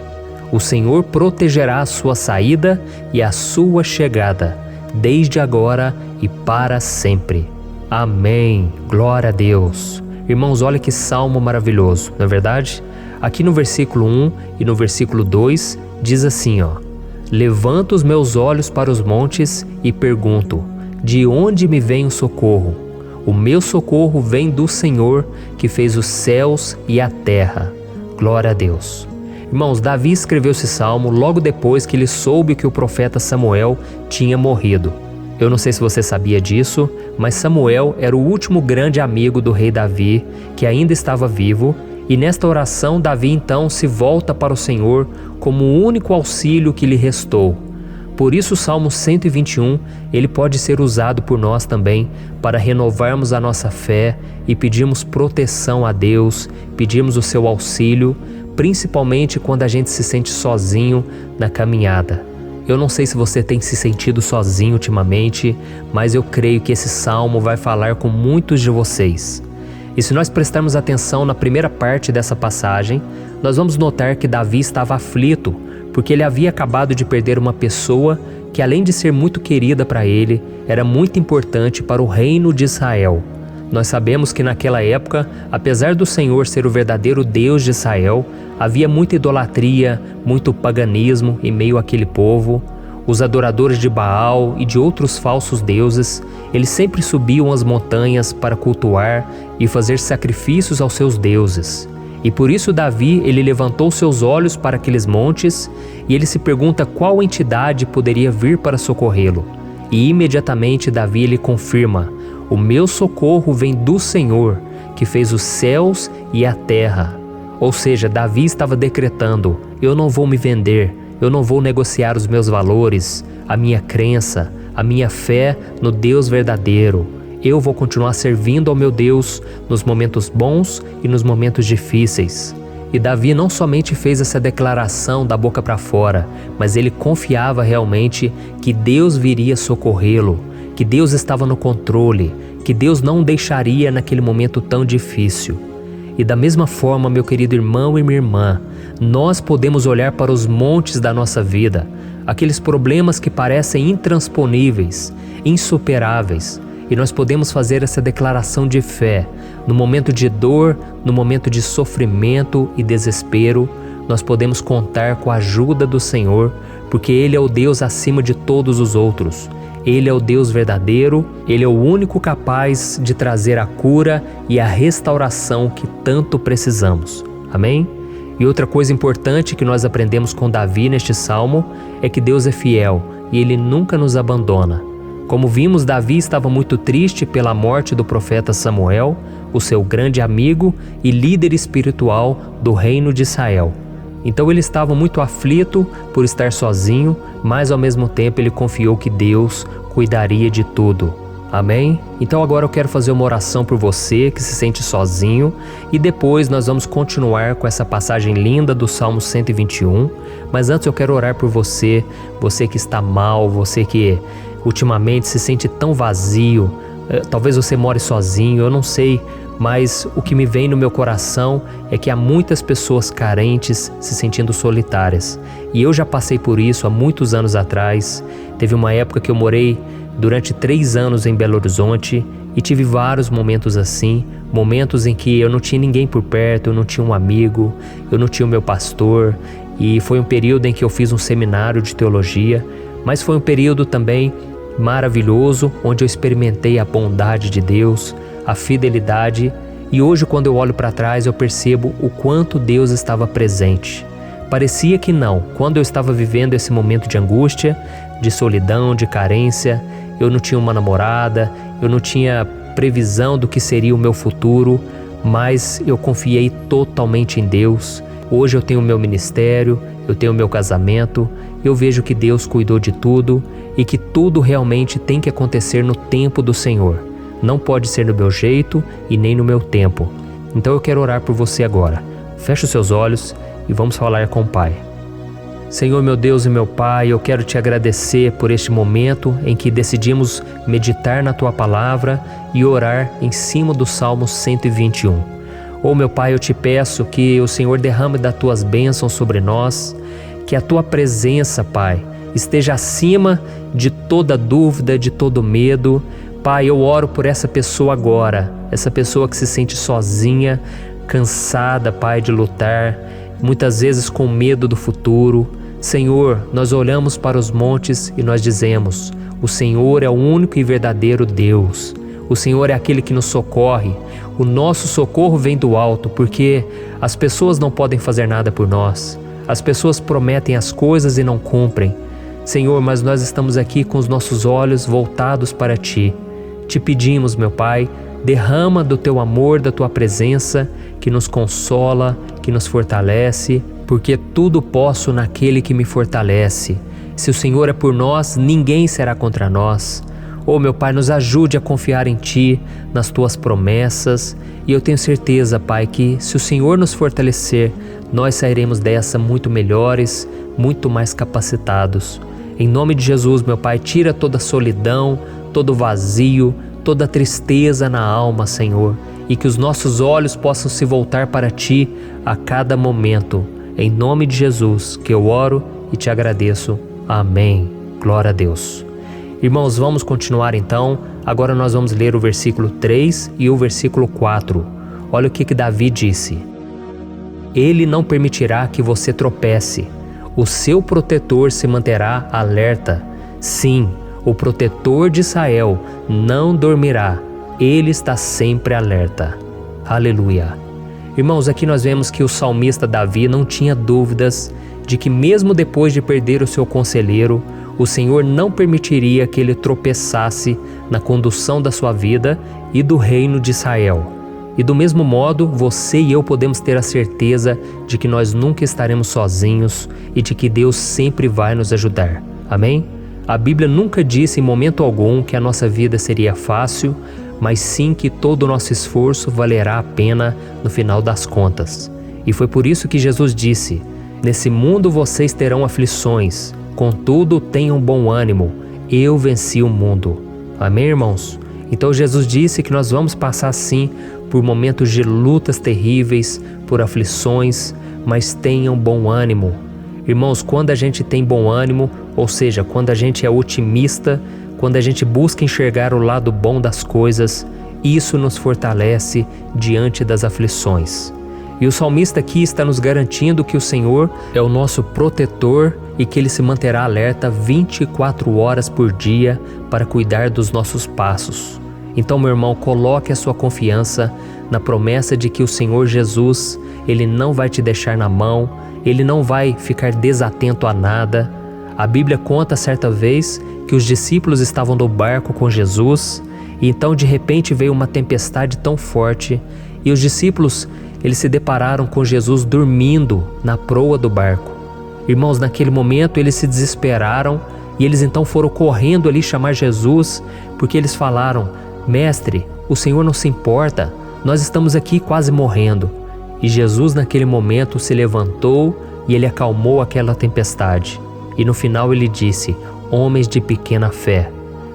O Senhor protegerá a sua saída e a sua chegada, desde agora e para sempre. Amém. Glória a Deus. Irmãos, olha que salmo maravilhoso, não é verdade? Aqui no versículo 1 e no versículo 2 diz assim, ó: Levanto os meus olhos para os montes e pergunto, de onde me vem o socorro? O meu socorro vem do Senhor, que fez os céus e a terra. Glória a Deus. Irmãos, Davi escreveu esse salmo logo depois que ele soube que o profeta Samuel tinha morrido. Eu não sei se você sabia disso, mas Samuel era o último grande amigo do rei Davi, que ainda estava vivo, e nesta oração Davi então se volta para o Senhor como o único auxílio que lhe restou. Por isso o Salmo 121, ele pode ser usado por nós também para renovarmos a nossa fé e pedirmos proteção a Deus, pedirmos o seu auxílio, principalmente quando a gente se sente sozinho na caminhada. Eu não sei se você tem se sentido sozinho ultimamente, mas eu creio que esse salmo vai falar com muitos de vocês. E se nós prestarmos atenção na primeira parte dessa passagem, nós vamos notar que Davi estava aflito, porque ele havia acabado de perder uma pessoa que, além de ser muito querida para ele, era muito importante para o reino de Israel. Nós sabemos que naquela época, apesar do Senhor ser o verdadeiro Deus de Israel, havia muita idolatria, muito paganismo em meio àquele povo. Os adoradores de Baal e de outros falsos deuses, eles sempre subiam as montanhas para cultuar e fazer sacrifícios aos seus deuses. E por isso Davi, ele levantou seus olhos para aqueles montes e ele se pergunta qual entidade poderia vir para socorrê-lo. E imediatamente Davi ele confirma: o meu socorro vem do Senhor, que fez os céus e a terra. Ou seja, Davi estava decretando: eu não vou me vender, eu não vou negociar os meus valores, a minha crença, a minha fé no Deus verdadeiro. Eu vou continuar servindo ao meu Deus nos momentos bons e nos momentos difíceis. E Davi não somente fez essa declaração da boca para fora, mas ele confiava realmente que Deus viria socorrê-lo, que Deus estava no controle, que Deus não o deixaria naquele momento tão difícil. E da mesma forma, meu querido irmão e minha irmã, nós podemos olhar para os montes da nossa vida, aqueles problemas que parecem intransponíveis, insuperáveis, e nós podemos fazer essa declaração de fé. No momento de dor, no momento de sofrimento e desespero, nós podemos contar com a ajuda do Senhor, porque Ele é o Deus acima de todos os outros. Ele é o Deus verdadeiro, Ele é o único capaz de trazer a cura e a restauração que tanto precisamos. Amém? E outra coisa importante que nós aprendemos com Davi neste salmo é que Deus é fiel e Ele nunca nos abandona. Como vimos, Davi estava muito triste pela morte do profeta Samuel, o seu grande amigo e líder espiritual do reino de Israel. Então ele estava muito aflito por estar sozinho, mas ao mesmo tempo ele confiou que Deus cuidaria de tudo. Amém? Então agora eu quero fazer uma oração por você que se sente sozinho e depois nós vamos continuar com essa passagem linda do Salmo 121. Mas antes eu quero orar por você, você que está mal, você que ultimamente se sente tão vazio, talvez você more sozinho, eu não sei, mas o que me vem no meu coração é que há muitas pessoas carentes se sentindo solitárias. E eu já passei por isso há muitos anos atrás. Teve uma época que eu morei durante 3 anos em Belo Horizonte e tive vários momentos assim, momentos em que eu não tinha ninguém por perto, eu não tinha um amigo, eu não tinha o meu pastor, e foi um período em que eu fiz um seminário de teologia, mas foi um período também maravilhoso, onde eu experimentei a bondade de Deus, a fidelidade, e hoje quando eu olho para trás eu percebo o quanto Deus estava presente. Parecia que não, quando eu estava vivendo esse momento de angústia, de solidão, de carência, eu não tinha uma namorada, eu não tinha previsão do que seria o meu futuro, mas eu confiei totalmente em Deus. Hoje eu tenho o meu ministério, eu tenho o meu casamento, eu vejo que Deus cuidou de tudo e que tudo realmente tem que acontecer no tempo do Senhor. Não pode ser no meu jeito e nem no meu tempo. Então eu quero orar por você agora. Feche os seus olhos e vamos falar com o Pai. Senhor, meu Deus e meu Pai, eu quero te agradecer por este momento em que decidimos meditar na Tua Palavra e orar em cima do Salmo 121. Meu Pai, eu te peço que o Senhor derrame das Tuas bênçãos sobre nós, que a Tua presença, Pai, esteja acima de toda dúvida, de todo medo. Pai, eu oro por essa pessoa agora, essa pessoa que se sente sozinha, cansada, Pai, de lutar, muitas vezes com medo do futuro. Senhor, nós olhamos para os montes e nós dizemos: o Senhor é o único e verdadeiro Deus. O Senhor é aquele que nos socorre. O nosso socorro vem do alto, porque as pessoas não podem fazer nada por nós. As pessoas prometem as coisas e não cumprem. Senhor, mas nós estamos aqui com os nossos olhos voltados para Ti. Te pedimos, meu Pai, derrama do Teu amor, da Tua presença, que nos consola, que nos fortalece, porque tudo posso naquele que me fortalece. Se o Senhor é por nós, ninguém será contra nós. Meu Pai, nos ajude a confiar em Ti, nas Tuas promessas, e eu tenho certeza, Pai, que se o Senhor nos fortalecer, nós sairemos dessa muito melhores, muito mais capacitados. Em nome de Jesus, meu Pai, tira toda a solidão, todo o vazio, toda a tristeza na alma, Senhor, e que os nossos olhos possam se voltar para Ti a cada momento. Em nome de Jesus que eu oro e te agradeço. Amém. Glória a Deus. Irmãos, vamos continuar então. Agora nós vamos ler o versículo 3 e o versículo 4. Olha o que Davi disse: Ele não permitirá que você tropece. O seu protetor se manterá alerta. Sim, o protetor de Israel não dormirá. Ele está sempre alerta. Aleluia. Irmãos, aqui nós vemos que o salmista Davi não tinha dúvidas de que mesmo depois de perder o seu conselheiro, o Senhor não permitiria que ele tropeçasse na condução da sua vida e do reino de Israel. E do mesmo modo, você e eu podemos ter a certeza de que nós nunca estaremos sozinhos e de que Deus sempre vai nos ajudar. Amém? A Bíblia nunca disse em momento algum que a nossa vida seria fácil, mas sim que todo o nosso esforço valerá a pena no final das contas. E foi por isso que Jesus disse: Nesse mundo vocês terão aflições, contudo tenham bom ânimo, eu venci o mundo. Amém, irmãos? Então Jesus disse que nós vamos passar sim por momentos de lutas terríveis, por aflições, mas tenham bom ânimo. Irmãos, quando a gente tem bom ânimo, ou seja, quando a gente é otimista, quando a gente busca enxergar o lado bom das coisas, isso nos fortalece diante das aflições. E o salmista aqui está nos garantindo que o Senhor é o nosso protetor e que Ele se manterá alerta 24 horas por dia para cuidar dos nossos passos. Então, meu irmão, coloque a sua confiança na promessa de que o Senhor Jesus, Ele não vai te deixar na mão, Ele não vai ficar desatento a nada. A Bíblia conta certa vez que os discípulos estavam no barco com Jesus e então de repente veio uma tempestade tão forte e os discípulos eles se depararam com Jesus dormindo na proa do barco. Irmãos, naquele momento eles se desesperaram e eles então foram correndo ali chamar Jesus, porque eles falaram: Mestre, o Senhor não se importa, nós estamos aqui quase morrendo. E Jesus naquele momento se levantou e Ele acalmou aquela tempestade. E no final Ele disse: Homens de pequena fé.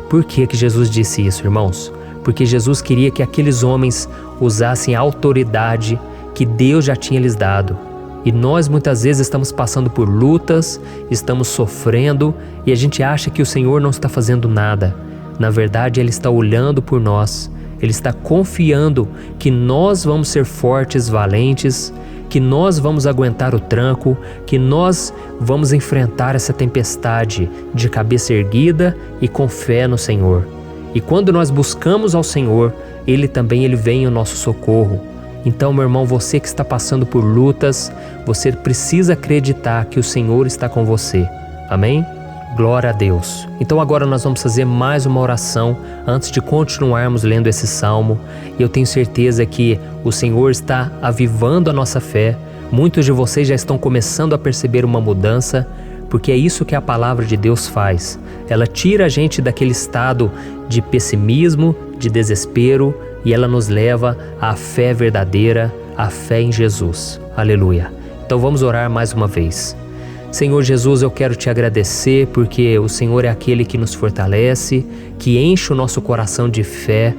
Por que Jesus disse isso, irmãos? Porque Jesus queria que aqueles homens usassem a autoridade que Deus já tinha lhes dado. E nós muitas vezes estamos passando por lutas, estamos sofrendo e a gente acha que o Senhor não está fazendo nada. Na verdade, Ele está olhando por nós. Ele está confiando que nós vamos ser fortes, valentes, que nós vamos aguentar o tranco, que nós vamos enfrentar essa tempestade de cabeça erguida e com fé no Senhor. E quando nós buscamos ao Senhor, Ele vem em nosso socorro. Então, meu irmão, você que está passando por lutas, você precisa acreditar que o Senhor está com você. Amém? Glória a Deus. Então agora nós vamos fazer mais uma oração antes de continuarmos lendo esse salmo. E eu tenho certeza que o Senhor está avivando a nossa fé. Muitos de vocês já estão começando a perceber uma mudança, porque é isso que a palavra de Deus faz. Ela tira a gente daquele estado de pessimismo, de desespero, e ela nos leva à fé verdadeira, à fé em Jesus. Aleluia. Então vamos orar mais uma vez. Senhor Jesus, eu quero te agradecer porque o Senhor é aquele que nos fortalece, que enche o nosso coração de fé.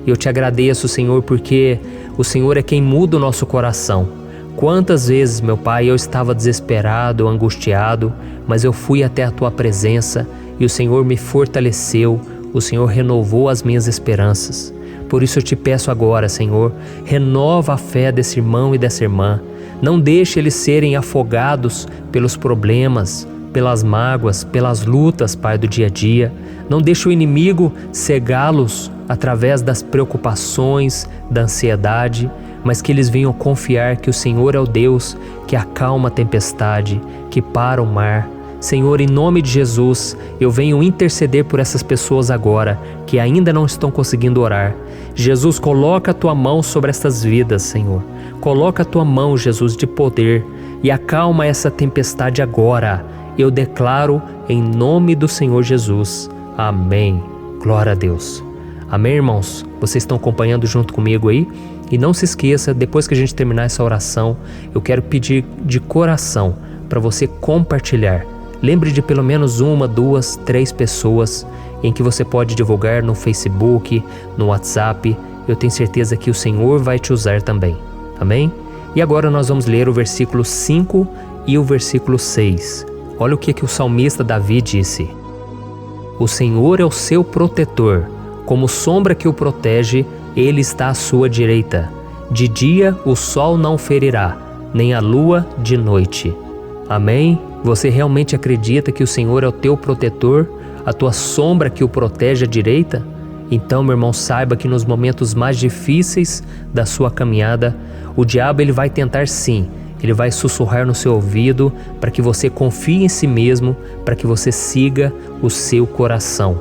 Eu te agradeço, Senhor, porque o Senhor é quem muda o nosso coração. Quantas vezes, meu Pai, eu estava desesperado, angustiado, mas eu fui até a Tua presença e o Senhor me fortaleceu, o Senhor renovou as minhas esperanças. Por isso eu te peço agora, Senhor, renova a fé desse irmão e dessa irmã. Não deixe eles serem afogados pelos problemas, pelas mágoas, pelas lutas, Pai, do dia a dia. Não deixe o inimigo cegá-los através das preocupações, da ansiedade, mas que eles venham confiar que o Senhor é o Deus que acalma a tempestade, que para o mar. Senhor, em nome de Jesus, eu venho interceder por essas pessoas agora que ainda não estão conseguindo orar. Jesus, coloca a Tua mão sobre estas vidas, Senhor. Coloca a Tua mão, Jesus, de poder e acalma essa tempestade agora. Eu declaro em nome do Senhor Jesus. Amém. Glória a Deus. Amém, irmãos? Vocês estão acompanhando junto comigo aí? E não se esqueça, depois que a gente terminar essa oração, eu quero pedir de coração para você compartilhar. Lembre de pelo menos 1, 2, 3 pessoas em que você pode divulgar no Facebook, no WhatsApp. Eu tenho certeza que o Senhor vai te usar também. Amém? E agora nós vamos ler o versículo 5 e o versículo 6. Olha o que o salmista Davi disse. O Senhor é o seu protetor, como sombra que o protege, Ele está à sua direita. De dia o sol não ferirá, nem a lua de noite. Amém? Você realmente acredita que o Senhor é o teu protetor, a tua sombra que o protege à direita? Então, meu irmão, saiba que nos momentos mais difíceis da sua caminhada, o diabo ele vai tentar sim, ele vai sussurrar no seu ouvido para que você confie em si mesmo, para que você siga o seu coração.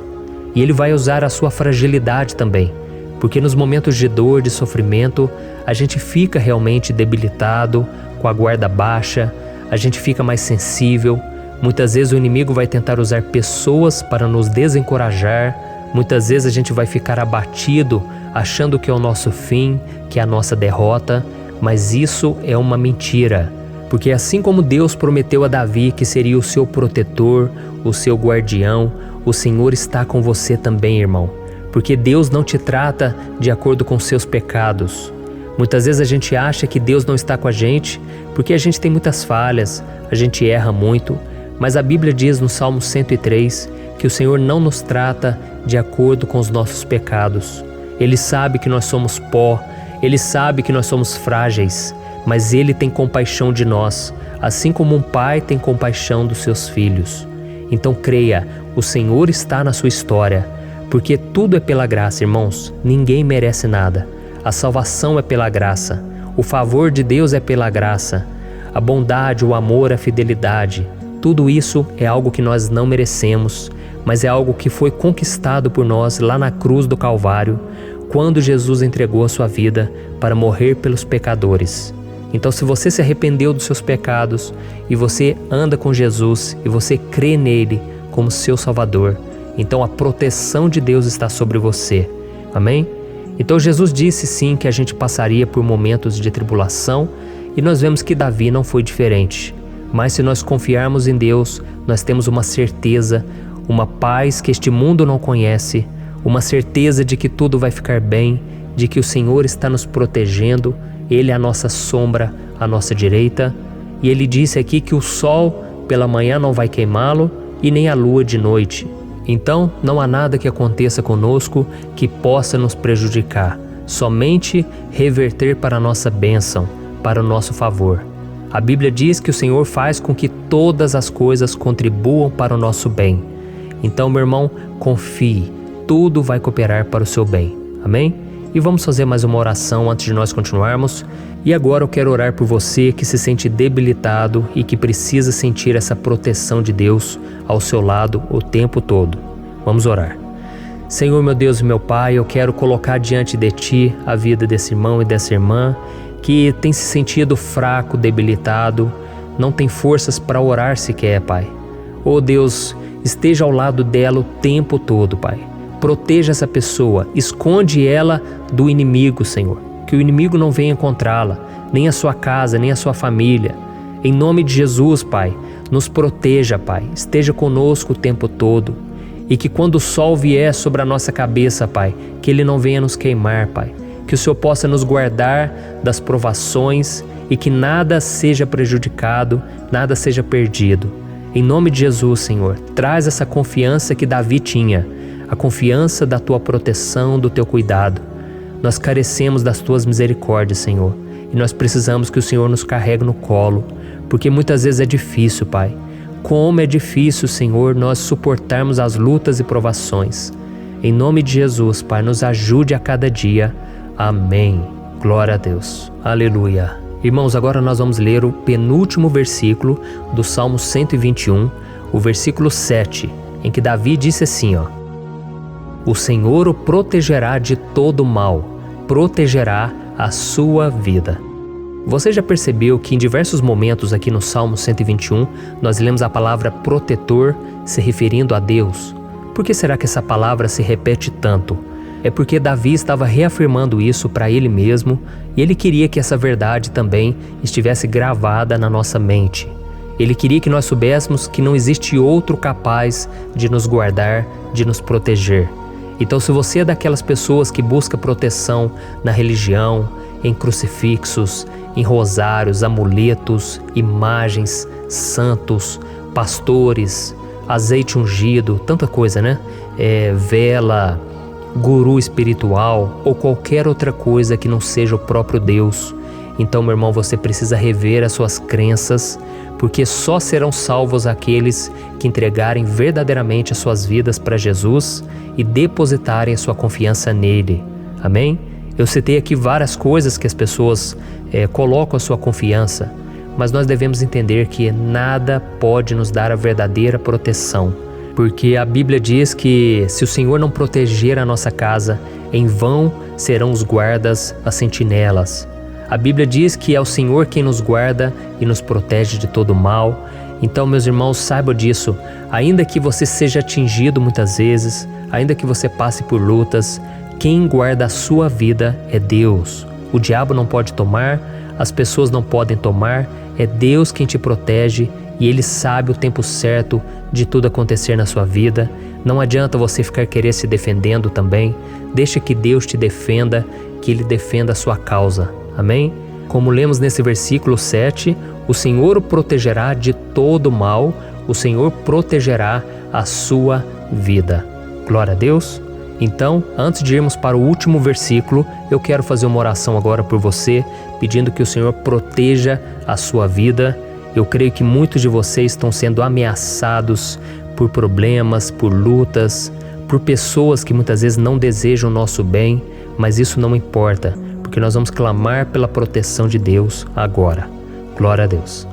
E ele vai usar a sua fragilidade também, porque nos momentos de dor, de sofrimento, a gente fica realmente debilitado, com a guarda baixa, a gente fica mais sensível. Muitas vezes o inimigo vai tentar usar pessoas para nos desencorajar. Muitas vezes a gente vai ficar abatido, achando que é o nosso fim, que é a nossa derrota. Mas isso é uma mentira, porque assim como Deus prometeu a Davi que seria o seu protetor, o seu guardião, o Senhor está com você também, irmão. Porque Deus não te trata de acordo com seus pecados. Muitas vezes a gente acha que Deus não está com a gente porque a gente tem muitas falhas, a gente erra muito, mas a Bíblia diz no Salmo 103 que o Senhor não nos trata de acordo com os nossos pecados. Ele sabe que nós somos pó, Ele sabe que nós somos frágeis, mas Ele tem compaixão de nós, assim como um pai tem compaixão dos seus filhos. Então creia, o Senhor está na sua história, porque tudo é pela graça, irmãos, ninguém merece nada. A salvação é pela graça, o favor de Deus é pela graça, a bondade, o amor, a fidelidade, tudo isso é algo que nós não merecemos, mas é algo que foi conquistado por nós lá na cruz do Calvário, quando Jesus entregou a sua vida para morrer pelos pecadores. Então, se você se arrependeu dos seus pecados e você anda com Jesus e você crê nele como seu Salvador, então a proteção de Deus está sobre você. Amém? Então Jesus disse sim que a gente passaria por momentos de tribulação e nós vemos que Davi não foi diferente. Mas se nós confiarmos em Deus, nós temos uma certeza, uma paz que este mundo não conhece, uma certeza de que tudo vai ficar bem, de que o Senhor está nos protegendo, Ele é a nossa sombra, à nossa direita. E Ele disse aqui que o sol pela manhã não vai queimá-lo e nem a lua de noite. Então, não há nada que aconteça conosco que possa nos prejudicar, somente reverter para a nossa bênção, para o nosso favor. A Bíblia diz que o Senhor faz com que todas as coisas contribuam para o nosso bem. Então, meu irmão, confie, tudo vai cooperar para o seu bem. Amém? E vamos fazer mais uma oração antes de nós continuarmos. E agora eu quero orar por você que se sente debilitado e que precisa sentir essa proteção de Deus ao seu lado o tempo todo. Vamos orar. Senhor, meu Deus e meu Pai, eu quero colocar diante de Ti a vida desse irmão e dessa irmã que tem se sentido fraco, debilitado, não tem forças para orar sequer, Pai. Oh Deus, esteja ao lado dela o tempo todo, Pai. Proteja essa pessoa, esconde ela do inimigo, Senhor. Que o inimigo não venha encontrá-la, nem a sua casa, nem a sua família. Em nome de Jesus, Pai, nos proteja, Pai, esteja conosco o tempo todo. E que quando o sol vier sobre a nossa cabeça, Pai, que ele não venha nos queimar, Pai. Que o Senhor possa nos guardar das provações e que nada seja prejudicado, nada seja perdido. Em nome de Jesus, Senhor, traz essa confiança que Davi tinha, a confiança da Tua proteção, do Teu cuidado. Nós carecemos das Tuas misericórdias, Senhor, e nós precisamos que o Senhor nos carregue no colo, porque muitas vezes é difícil, Pai. Como é difícil, Senhor, nós suportarmos as lutas e provações. Em nome de Jesus, Pai, nos ajude a cada dia. Amém. Glória a Deus. Aleluia. Irmãos, agora nós vamos ler o penúltimo versículo do Salmo 121, o versículo 7, em que Davi disse assim, O Senhor o protegerá de todo mal, protegerá a sua vida. Você já percebeu que em diversos momentos aqui no Salmo 121, nós lemos a palavra protetor se referindo a Deus? Por que será que essa palavra se repete tanto? É porque Davi estava reafirmando isso para ele mesmo e ele queria que essa verdade também estivesse gravada na nossa mente. Ele queria que nós soubéssemos que não existe outro capaz de nos guardar, de nos proteger. Então, se você é daquelas pessoas que busca proteção na religião, em crucifixos, em rosários, amuletos, imagens, santos, pastores, azeite ungido, tanta coisa, né? Vela, guru espiritual ou qualquer outra coisa que não seja o próprio Deus. Então, meu irmão, você precisa rever as suas crenças, porque só serão salvos aqueles que entregarem verdadeiramente as suas vidas para Jesus e depositarem a sua confiança nele. Amém? Eu citei aqui várias coisas que as pessoas colocam a sua confiança, mas nós devemos entender que nada pode nos dar a verdadeira proteção, porque a Bíblia diz que se o Senhor não proteger a nossa casa, em vão serão os guardas, as sentinelas. A Bíblia diz que é o Senhor quem nos guarda e nos protege de todo mal. Então, meus irmãos, saibam disso. Ainda que você seja atingido muitas vezes, ainda que você passe por lutas, quem guarda a sua vida é Deus. O diabo não pode tomar, as pessoas não podem tomar, é Deus quem te protege e Ele sabe o tempo certo de tudo acontecer na sua vida. Não adianta você ficar querer se defendendo também. Deixa que Deus te defenda, que Ele defenda a sua causa. Amém? Como lemos nesse versículo 7, o Senhor o protegerá de todo mal, o Senhor protegerá a sua vida. Glória a Deus. Então, antes de irmos para o último versículo, eu quero fazer uma oração agora por você, pedindo que o Senhor proteja a sua vida. Eu creio que muitos de vocês estão sendo ameaçados por problemas, por lutas, por pessoas que muitas vezes não desejam o nosso bem, mas isso não importa, porque nós vamos clamar pela proteção de Deus agora. Glória a Deus.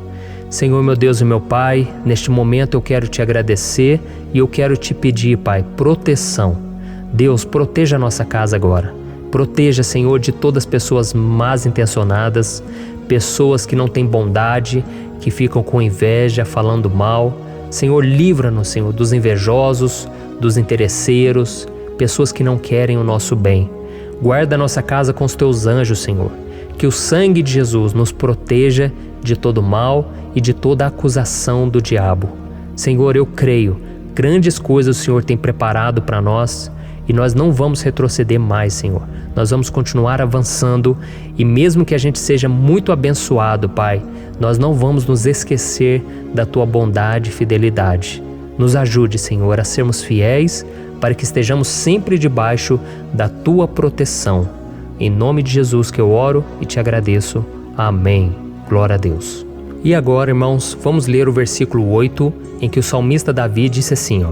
Senhor, meu Deus e meu Pai, neste momento eu quero te agradecer e eu quero te pedir, Pai, proteção. Deus, proteja a nossa casa agora. Proteja, Senhor, de todas as pessoas más intencionadas, pessoas que não têm bondade, que ficam com inveja, falando mal. Senhor, livra-nos, Senhor, dos invejosos, dos interesseiros, pessoas que não querem o nosso bem. Guarda a nossa casa com os teus anjos, Senhor. Que o sangue de Jesus nos proteja de todo mal e de toda acusação do diabo. Senhor, eu creio, grandes coisas o Senhor tem preparado para nós e nós não vamos retroceder mais, Senhor. Nós vamos continuar avançando e mesmo que a gente seja muito abençoado, Pai, nós não vamos nos esquecer da Tua bondade e fidelidade. Nos ajude, Senhor, a sermos fiéis para que estejamos sempre debaixo da Tua proteção. Em nome de Jesus que eu oro e te agradeço. Amém. Glória a Deus. E agora, irmãos, vamos ler o versículo 8, em que o salmista Davi disse assim,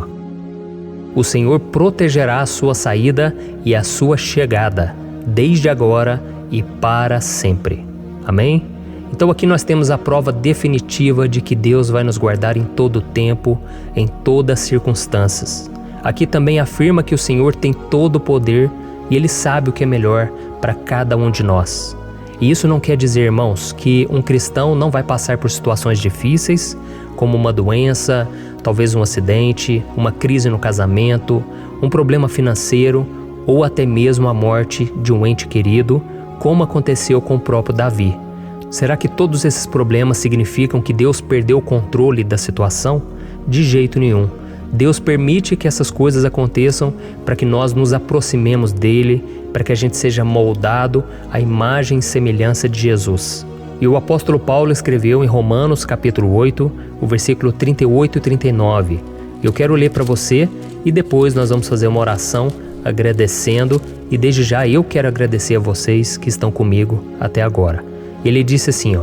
O Senhor protegerá a sua saída e a sua chegada, desde agora e para sempre. Amém? Então aqui nós temos a prova definitiva de que Deus vai nos guardar em todo o tempo, em todas as circunstâncias. Aqui também afirma que o Senhor tem todo o poder e Ele sabe o que é melhor para cada um de nós. E isso não quer dizer, irmãos, que um cristão não vai passar por situações difíceis, como uma doença, talvez um acidente, uma crise no casamento, um problema financeiro ou até mesmo a morte de um ente querido, como aconteceu com o próprio Davi. Será que todos esses problemas significam que Deus perdeu o controle da situação? De jeito nenhum. Deus permite que essas coisas aconteçam para que nós nos aproximemos dele, para que a gente seja moldado à imagem e semelhança de Jesus. E o apóstolo Paulo escreveu em Romanos capítulo 8, o versículo 38 e 39. Eu quero ler para você e depois nós vamos fazer uma oração agradecendo, e desde já eu quero agradecer a vocês que estão comigo até agora. Ele disse assim,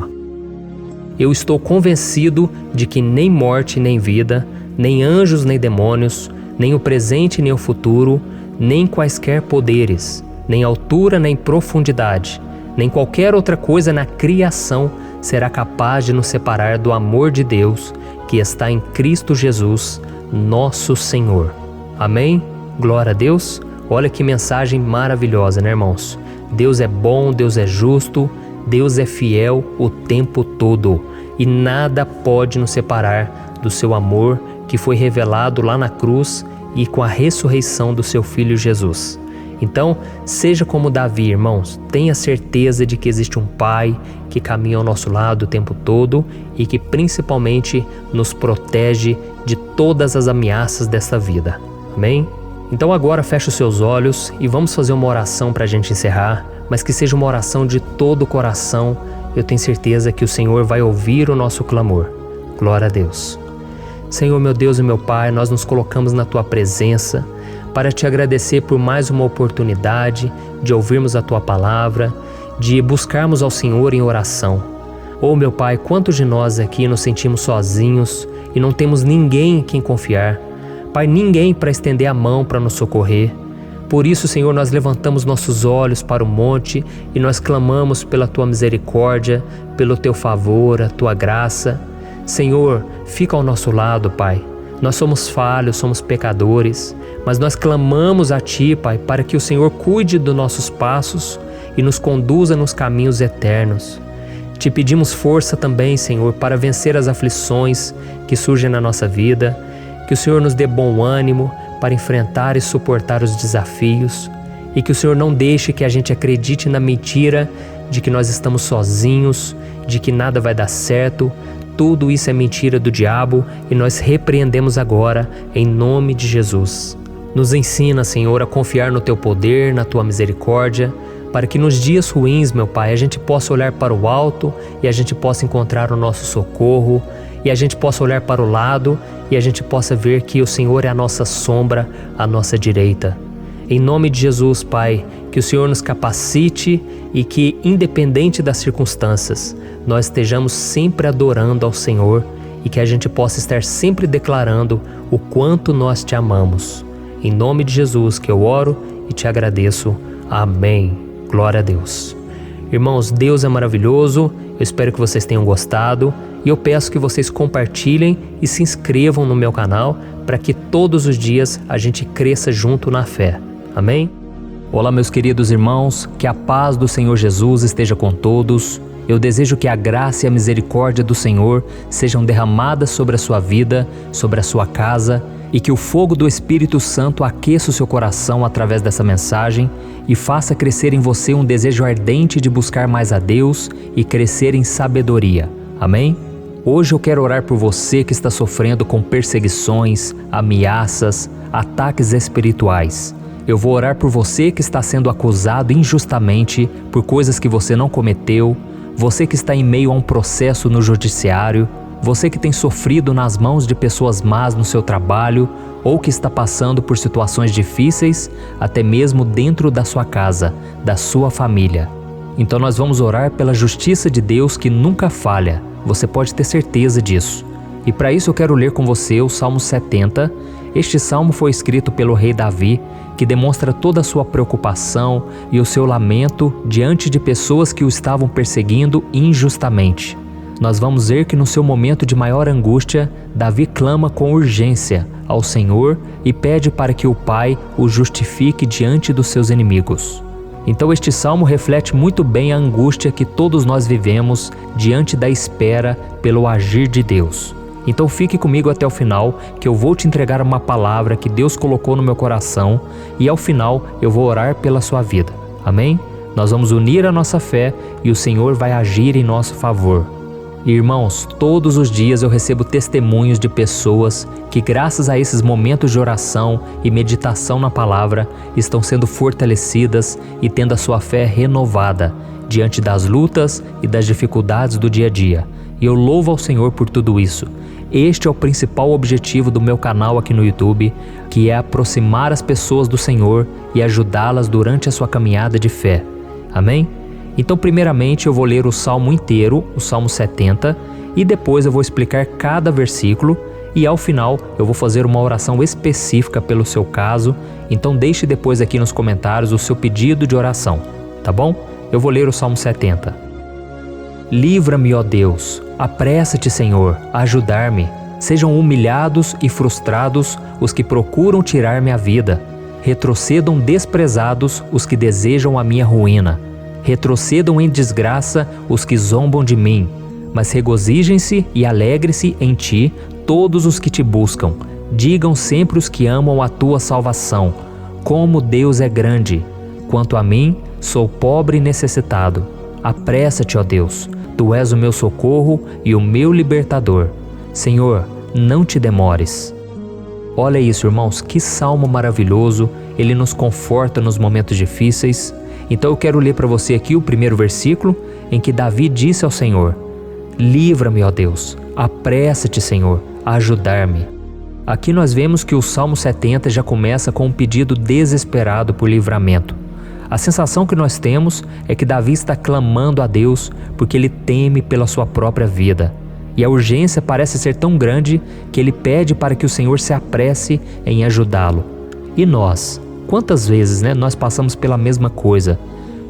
eu estou convencido de que nem morte nem vida, nem anjos nem demônios, nem o presente nem o futuro, nem quaisquer poderes, nem altura nem profundidade, nem qualquer outra coisa na criação será capaz de nos separar do amor de Deus que está em Cristo Jesus, nosso Senhor. Amém? Glória a Deus. Olha que mensagem maravilhosa, né, irmãos? Deus é bom, Deus é justo, Deus é fiel o tempo todo e nada pode nos separar do seu amor que foi revelado lá na cruz e com a ressurreição do seu Filho Jesus. Então, seja como Davi, irmãos, tenha certeza de que existe um Pai que caminha ao nosso lado o tempo todo e que principalmente nos protege de todas as ameaças dessa vida. Amém? Então agora feche os seus olhos e vamos fazer uma oração para a gente encerrar, mas que seja uma oração de todo o coração. Eu tenho certeza que o Senhor vai ouvir o nosso clamor. Glória a Deus. Senhor, meu Deus e meu Pai, nós nos colocamos na Tua presença para Te agradecer por mais uma oportunidade de ouvirmos a Tua palavra, de buscarmos ao Senhor em oração. Oh, meu Pai, quantos de nós aqui nos sentimos sozinhos e não temos ninguém em quem confiar. Pai, ninguém para estender a mão para nos socorrer. Por isso, Senhor, nós levantamos nossos olhos para o monte e nós clamamos pela Tua misericórdia, pelo Teu favor, a Tua graça. Senhor, fica ao nosso lado, Pai. Nós somos falhos, somos pecadores, mas nós clamamos a Ti, Pai, para que o Senhor cuide dos nossos passos e nos conduza nos caminhos eternos. Te pedimos força também, Senhor, para vencer as aflições que surgem na nossa vida, que o Senhor nos dê bom ânimo para enfrentar e suportar os desafios e que o Senhor não deixe que a gente acredite na mentira de que nós estamos sozinhos, de que nada vai dar certo. Tudo isso é mentira do diabo e nós repreendemos agora em nome de Jesus. Nos ensina, Senhor, a confiar no Teu poder, na Tua misericórdia, para que nos dias ruins, meu Pai, a gente possa olhar para o alto e a gente possa encontrar o nosso socorro, e a gente possa olhar para o lado e a gente possa ver que o Senhor é a nossa sombra, a nossa direita. Em nome de Jesus, Pai, que o Senhor nos capacite e que, independente das circunstâncias, nós estejamos sempre adorando ao Senhor e que a gente possa estar sempre declarando o quanto nós Te amamos. Em nome de Jesus que eu oro e Te agradeço. Amém. Glória a Deus. Irmãos, Deus é maravilhoso. Eu espero que vocês tenham gostado e eu peço que vocês compartilhem e se inscrevam no meu canal para que todos os dias a gente cresça junto na fé. Amém? Olá, meus queridos irmãos, que a paz do Senhor Jesus esteja com todos. Eu desejo que a graça e a misericórdia do Senhor sejam derramadas sobre a sua vida, sobre a sua casa, e que o fogo do Espírito Santo aqueça o seu coração através dessa mensagem e faça crescer em você um desejo ardente de buscar mais a Deus e crescer em sabedoria. Amém? Hoje eu quero orar por você que está sofrendo com perseguições, ameaças, ataques espirituais. Eu vou orar por você que está sendo acusado injustamente por coisas que você não cometeu, você que está em meio a um processo no judiciário, você que tem sofrido nas mãos de pessoas más no seu trabalho ou que está passando por situações difíceis, até mesmo dentro da sua casa, da sua família. Então nós vamos orar pela justiça de Deus que nunca falha, você pode ter certeza disso. E para isso eu quero ler com você o Salmo 70. Este salmo foi escrito pelo rei Davi, que demonstra toda a sua preocupação e o seu lamento diante de pessoas que o estavam perseguindo injustamente. Nós vamos ver que no seu momento de maior angústia, Davi clama com urgência ao Senhor e pede para que o Pai o justifique diante dos seus inimigos. Então este salmo reflete muito bem a angústia que todos nós vivemos diante da espera pelo agir de Deus. Então fique comigo até o final, que eu vou te entregar uma palavra que Deus colocou no meu coração e ao final eu vou orar pela sua vida. Amém? Nós vamos unir a nossa fé e o Senhor vai agir em nosso favor. Irmãos, todos os dias eu recebo testemunhos de pessoas que, graças a esses momentos de oração e meditação na palavra, estão sendo fortalecidas e tendo a sua fé renovada diante das lutas e das dificuldades do dia a dia. E eu louvo ao Senhor por tudo isso. Este é o principal objetivo do meu canal aqui no YouTube, que é aproximar as pessoas do Senhor e ajudá-las durante a sua caminhada de fé. Amém? Então, primeiramente, eu vou ler o Salmo inteiro, o Salmo 70, e depois eu vou explicar cada versículo e ao final eu vou fazer uma oração específica pelo seu caso. Então deixe depois aqui nos comentários o seu pedido de oração, tá bom? Eu vou ler o Salmo 70. Livra-me, ó Deus, apressa-te, Senhor, a ajudar-me. Sejam humilhados e frustrados os que procuram tirar-me a vida. Retrocedam desprezados os que desejam a minha ruína. Retrocedam em desgraça os que zombam de mim, mas regozijem-se e alegre-se em ti todos os que te buscam. Digam sempre os que amam a tua salvação, como Deus é grande. Quanto a mim, sou pobre e necessitado. Apressa-te, ó Deus, tu és o meu socorro e o meu libertador. Senhor, não te demores. Olha isso, irmãos, que salmo maravilhoso, ele nos conforta nos momentos difíceis. Então eu quero ler para você aqui o primeiro versículo em que Davi disse ao Senhor: livra-me, ó Deus, apressa-te, Senhor, a ajudar-me. Aqui nós vemos que o Salmo 70 já começa com um pedido desesperado por livramento. A sensação que nós temos é que Davi está clamando a Deus porque ele teme pela sua própria vida. E a urgência parece ser tão grande que ele pede para que o Senhor se apresse em ajudá-lo. E nós? Quantas vezes nós passamos pela mesma coisa?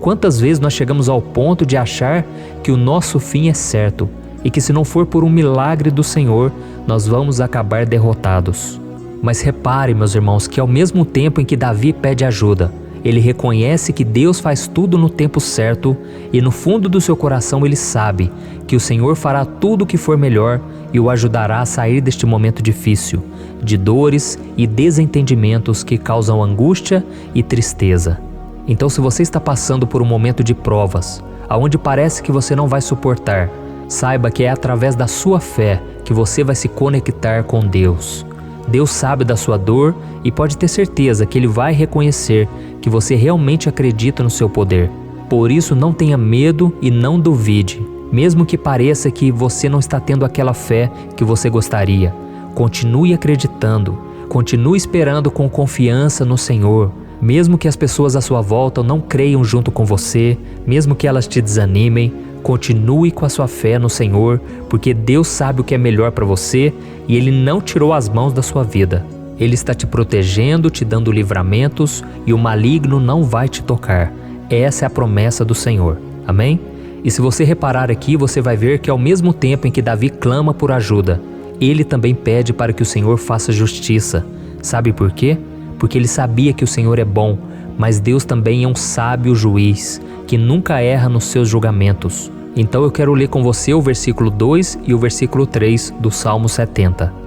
Quantas vezes nós chegamos ao ponto de achar que o nosso fim é certo e que se não for por um milagre do Senhor, nós vamos acabar derrotados? Mas repare, meus irmãos, que ao mesmo tempo em que Davi pede ajuda, ele reconhece que Deus faz tudo no tempo certo e no fundo do seu coração ele sabe que o Senhor fará tudo o que for melhor e o ajudará a sair deste momento difícil, de dores e desentendimentos que causam angústia e tristeza. Então, se você está passando por um momento de provas, aonde parece que você não vai suportar, saiba que é através da sua fé que você vai se conectar com Deus. Deus sabe da sua dor e pode ter certeza que Ele vai reconhecer que você realmente acredita no seu poder. Por isso, não tenha medo e não duvide, mesmo que pareça que você não está tendo aquela fé que você gostaria. Continue acreditando, continue esperando com confiança no Senhor. Mesmo que as pessoas à sua volta não creiam junto com você, mesmo que elas te desanimem, continue com a sua fé no Senhor, porque Deus sabe o que é melhor para você e Ele não tirou as mãos da sua vida. Ele está te protegendo, te dando livramentos e o maligno não vai te tocar. Essa é a promessa do Senhor. Amém? E se você reparar aqui, você vai ver que ao mesmo tempo em que Davi clama por ajuda, ele também pede para que o Senhor faça justiça. Sabe por quê? Porque ele sabia que o Senhor é bom, mas Deus também é um sábio juiz, que nunca erra nos seus julgamentos. Então eu quero ler com você o versículo 2 e o versículo 3 do Salmo 70.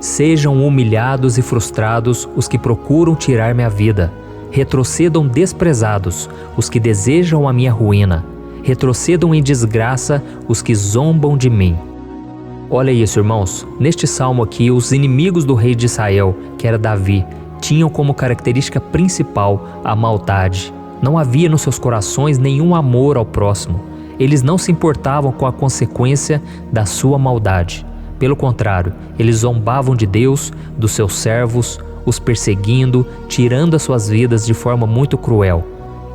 Sejam humilhados e frustrados os que procuram tirar-me a vida. Retrocedam desprezados os que desejam a minha ruína. Retrocedam em desgraça os que zombam de mim. Olha isso, irmãos. Neste salmo aqui, os inimigos do rei de Israel, que era Davi, tinham como característica principal a maldade. Não havia nos seus corações nenhum amor ao próximo. Eles não se importavam com a consequência da sua maldade. Pelo contrário, eles zombavam de Deus, dos seus servos, os perseguindo, tirando as suas vidas de forma muito cruel.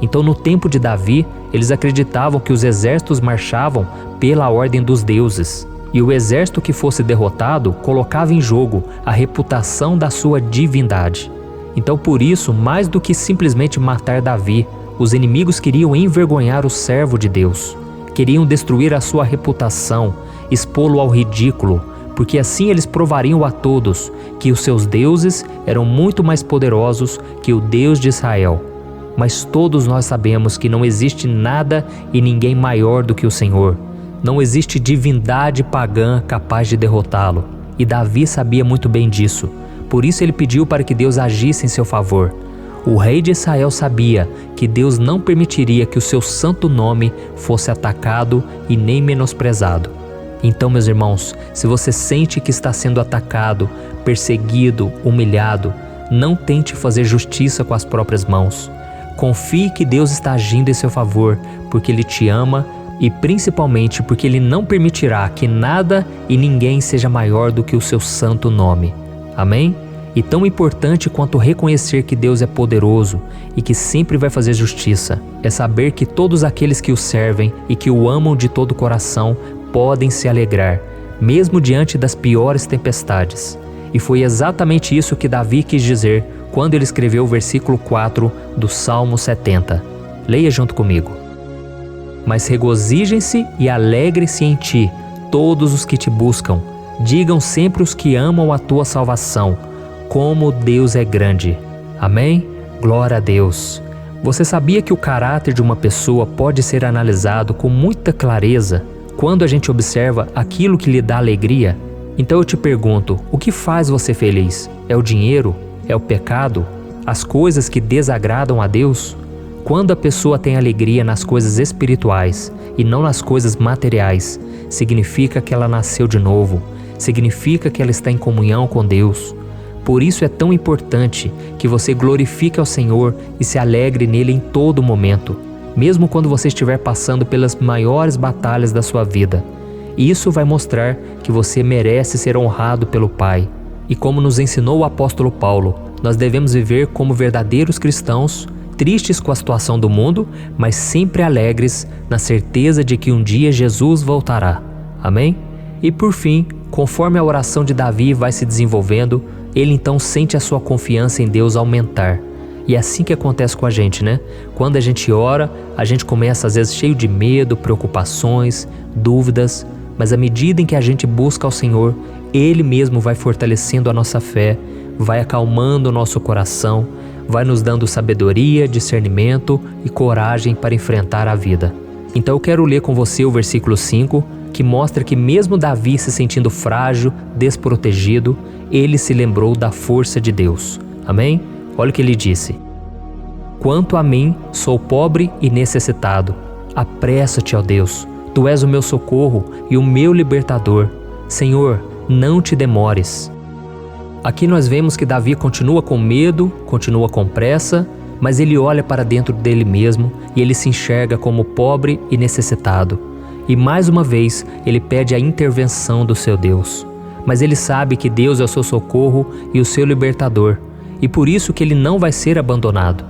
Então, no tempo de Davi, eles acreditavam que os exércitos marchavam pela ordem dos deuses. E o exército que fosse derrotado colocava em jogo a reputação da sua divindade. Então, por isso, mais do que simplesmente matar Davi, os inimigos queriam envergonhar o servo de Deus. Queriam destruir a sua reputação, expô-lo ao ridículo, porque assim eles provariam a todos que os seus deuses eram muito mais poderosos que o Deus de Israel. Mas todos nós sabemos que não existe nada e ninguém maior do que o Senhor. Não existe divindade pagã capaz de derrotá-lo. E Davi sabia muito bem disso. Por isso ele pediu para que Deus agisse em seu favor. O rei de Israel sabia que Deus não permitiria que o seu santo nome fosse atacado e nem menosprezado. Então, meus irmãos, se você sente que está sendo atacado, perseguido, humilhado, não tente fazer justiça com as próprias mãos. Confie que Deus está agindo em seu favor, porque Ele te ama e principalmente porque Ele não permitirá que nada e ninguém seja maior do que o seu santo nome. Amém? E tão importante quanto reconhecer que Deus é poderoso e que sempre vai fazer justiça, é saber que todos aqueles que o servem e que o amam de todo o coração podem se alegrar, mesmo diante das piores tempestades. E foi exatamente isso que Davi quis dizer quando ele escreveu o versículo 4 do Salmo 70. Leia junto comigo. Mas regozijem-se e alegrem-se em ti, todos os que te buscam. Digam sempre os que amam a tua salvação, como Deus é grande. Amém? Glória a Deus. Você sabia que o caráter de uma pessoa pode ser analisado com muita clareza quando a gente observa aquilo que lhe dá alegria? Então eu te pergunto, o que faz você feliz? É o dinheiro? É o pecado? As coisas que desagradam a Deus? Quando a pessoa tem alegria nas coisas espirituais e não nas coisas materiais, significa que ela nasceu de novo, significa que ela está em comunhão com Deus. Por isso é tão importante que você glorifique ao Senhor e se alegre nele em todo momento, mesmo quando você estiver passando pelas maiores batalhas da sua vida. Isso vai mostrar que você merece ser honrado pelo Pai. E como nos ensinou o apóstolo Paulo, nós devemos viver como verdadeiros cristãos, tristes com a situação do mundo, mas sempre alegres na certeza de que um dia Jesus voltará. Amém? E por fim, conforme a oração de Davi vai se desenvolvendo, ele então sente a sua confiança em Deus aumentar. E é assim que acontece com a gente, né? Quando a gente ora, a gente começa às vezes cheio de medo, preocupações, dúvidas, mas à medida em que a gente busca ao Senhor, Ele mesmo vai fortalecendo a nossa fé, vai acalmando o nosso coração, vai nos dando sabedoria, discernimento e coragem para enfrentar a vida. Então eu quero ler com você o versículo 5, que mostra que mesmo Davi se sentindo frágil, desprotegido, ele se lembrou da força de Deus. Amém? Olha o que ele disse. Quanto a mim, sou pobre e necessitado. Apressa-te, ó Deus. Tu és o meu socorro e o meu libertador. Senhor, não te demores. Aqui nós vemos que Davi continua com medo, continua com pressa, mas ele olha para dentro dele mesmo e ele se enxerga como pobre e necessitado. E mais uma vez ele pede a intervenção do seu Deus. Mas ele sabe que Deus é o seu socorro e o seu libertador, e por isso que ele não vai ser abandonado.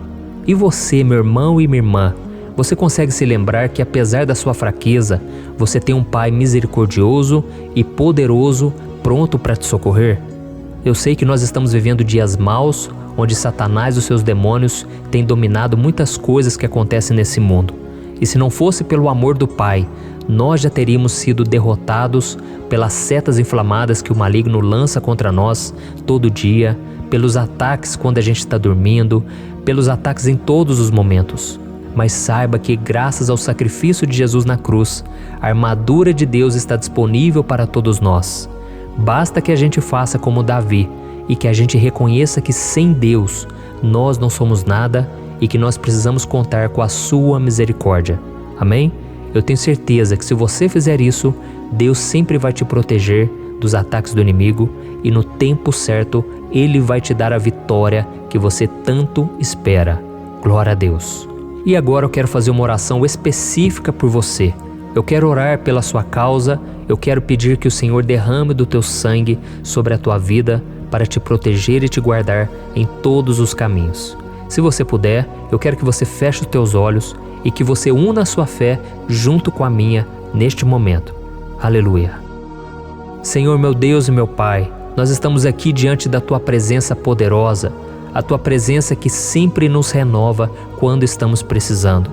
E você, meu irmão e minha irmã, você consegue se lembrar que apesar da sua fraqueza, você tem um Pai misericordioso e poderoso pronto para te socorrer? Eu sei que nós estamos vivendo dias maus, onde Satanás e os seus demônios têm dominado muitas coisas que acontecem nesse mundo. E se não fosse pelo amor do Pai, nós já teríamos sido derrotados pelas setas inflamadas que o maligno lança contra nós todo dia, pelos ataques quando a gente está dormindo, pelos ataques em todos os momentos. Mas saiba que graças ao sacrifício de Jesus na cruz, a armadura de Deus está disponível para todos nós. Basta que a gente faça como Davi e que a gente reconheça que sem Deus nós não somos nada e que nós precisamos contar com a sua misericórdia. Amém? Eu tenho certeza que se você fizer isso, Deus sempre vai te proteger dos ataques do inimigo e no tempo certo Ele vai te dar a vitória que você tanto espera. Glória a Deus. E agora eu quero fazer uma oração específica por você. Eu quero orar pela sua causa, eu quero pedir que o Senhor derrame do teu sangue sobre a tua vida para te proteger e te guardar em todos os caminhos. Se você puder, eu quero que você feche os teus olhos e que você una a sua fé junto com a minha neste momento. Aleluia. Senhor, meu Deus e meu Pai, nós estamos aqui diante da Tua presença poderosa, a Tua presença que sempre nos renova quando estamos precisando.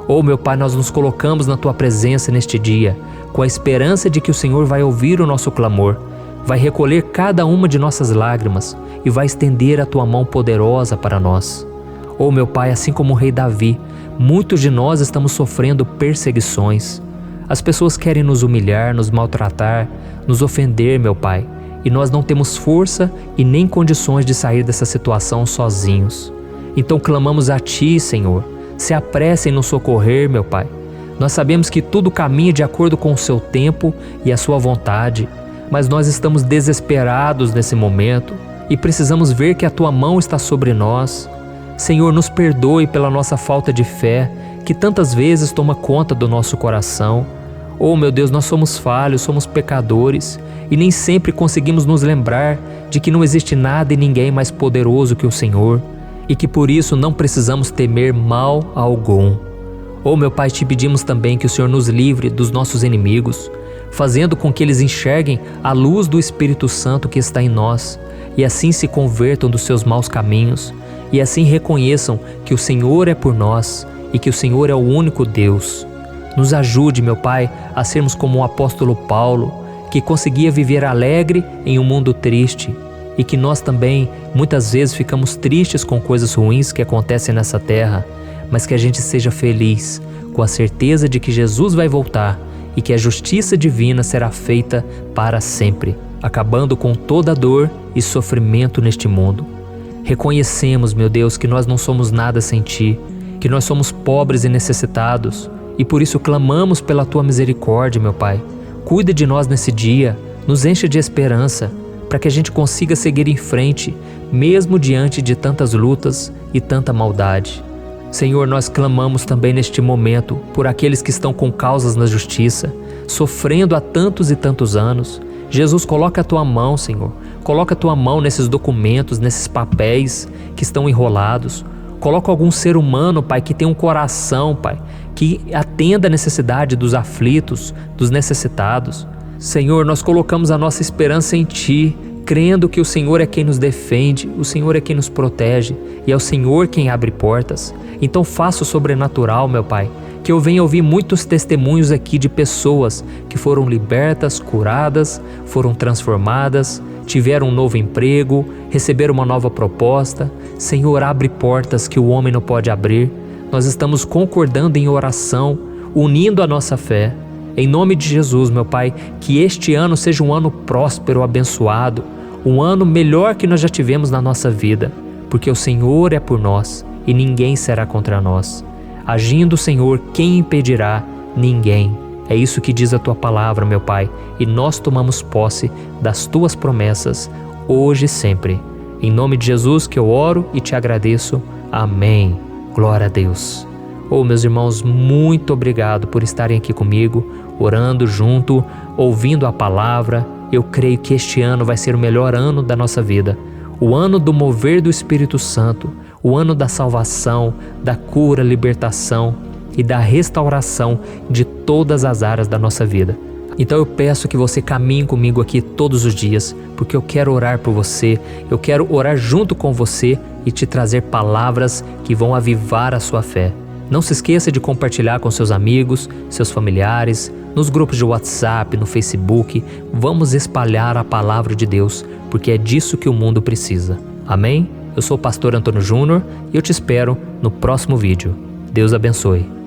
Oh, meu Pai, nós nos colocamos na Tua presença neste dia, com a esperança de que o Senhor vai ouvir o nosso clamor, vai recolher cada uma de nossas lágrimas e vai estender a Tua mão poderosa para nós. Oh, meu Pai, assim como o rei Davi, muitos de nós estamos sofrendo perseguições. As pessoas querem nos humilhar, nos maltratar, nos ofender, meu Pai, e nós não temos força e nem condições de sair dessa situação sozinhos. Então clamamos a Ti, Senhor. Se apresse em nos socorrer, meu Pai. Nós sabemos que tudo caminha de acordo com o Seu tempo e a Sua vontade, mas nós estamos desesperados nesse momento e precisamos ver que a Tua mão está sobre nós. Senhor, nos perdoe pela nossa falta de fé, que tantas vezes toma conta do nosso coração. Oh, meu Deus, nós somos falhos, somos pecadores e nem sempre conseguimos nos lembrar de que não existe nada e ninguém mais poderoso que o Senhor e que por isso não precisamos temer mal algum. Oh, meu Pai, te pedimos também que o Senhor nos livre dos nossos inimigos, fazendo com que eles enxerguem a luz do Espírito Santo que está em nós e assim se convertam dos seus maus caminhos e assim reconheçam que o Senhor é por nós e que o Senhor é o único Deus. Nos ajude, meu Pai, a sermos como o apóstolo Paulo, que conseguia viver alegre em um mundo triste e que nós também muitas vezes ficamos tristes com coisas ruins que acontecem nessa terra, mas que a gente seja feliz com a certeza de que Jesus vai voltar e que a justiça divina será feita para sempre, acabando com toda dor e sofrimento neste mundo. Reconhecemos, meu Deus, que nós não somos nada sem Ti, que nós somos pobres e necessitados, e por isso clamamos pela Tua misericórdia, meu Pai. Cuida de nós nesse dia, nos enche de esperança, para que a gente consiga seguir em frente, mesmo diante de tantas lutas e tanta maldade. Senhor, nós clamamos também neste momento por aqueles que estão com causas na justiça, sofrendo há tantos e tantos anos. Jesus, coloca a Tua mão, Senhor. Coloca a Tua mão nesses documentos, nesses papéis que estão enrolados. Coloca algum ser humano, Pai, que tem um coração, Pai, que atenda a necessidade dos aflitos, dos necessitados. Senhor, nós colocamos a nossa esperança em Ti, crendo que o Senhor é quem nos defende, o Senhor é quem nos protege e é o Senhor quem abre portas. Então faça o sobrenatural, meu Pai, que eu venha ouvir muitos testemunhos aqui de pessoas que foram libertas, curadas, foram transformadas, tiveram um novo emprego, receberam uma nova proposta. Senhor, abre portas que o homem não pode abrir. Nós estamos concordando em oração, unindo a nossa fé. Em nome de Jesus, meu Pai, que este ano seja um ano próspero, abençoado, um ano melhor que nós já tivemos na nossa vida, porque o Senhor é por nós e ninguém será contra nós. Agindo o Senhor, quem impedirá? Ninguém. É isso que diz a Tua palavra, meu Pai, e nós tomamos posse das Tuas promessas, hoje e sempre. Em nome de Jesus que eu oro e te agradeço. Amém. Glória a Deus. Oh, meus irmãos, muito obrigado por estarem aqui comigo, orando junto, ouvindo a palavra. Eu creio que este ano vai ser o melhor ano da nossa vida. O ano do mover do Espírito Santo, o ano da salvação, da cura, libertação e da restauração de todas as áreas da nossa vida. Então eu peço que você caminhe comigo aqui todos os dias, porque eu quero orar por você, eu quero orar junto com você e te trazer palavras que vão avivar a sua fé. Não se esqueça de compartilhar com seus amigos, seus familiares, nos grupos de WhatsApp, no Facebook. Vamos espalhar a palavra de Deus, porque é disso que o mundo precisa. Amém? Eu sou o pastor Antônio Júnior e eu te espero no próximo vídeo. Deus abençoe.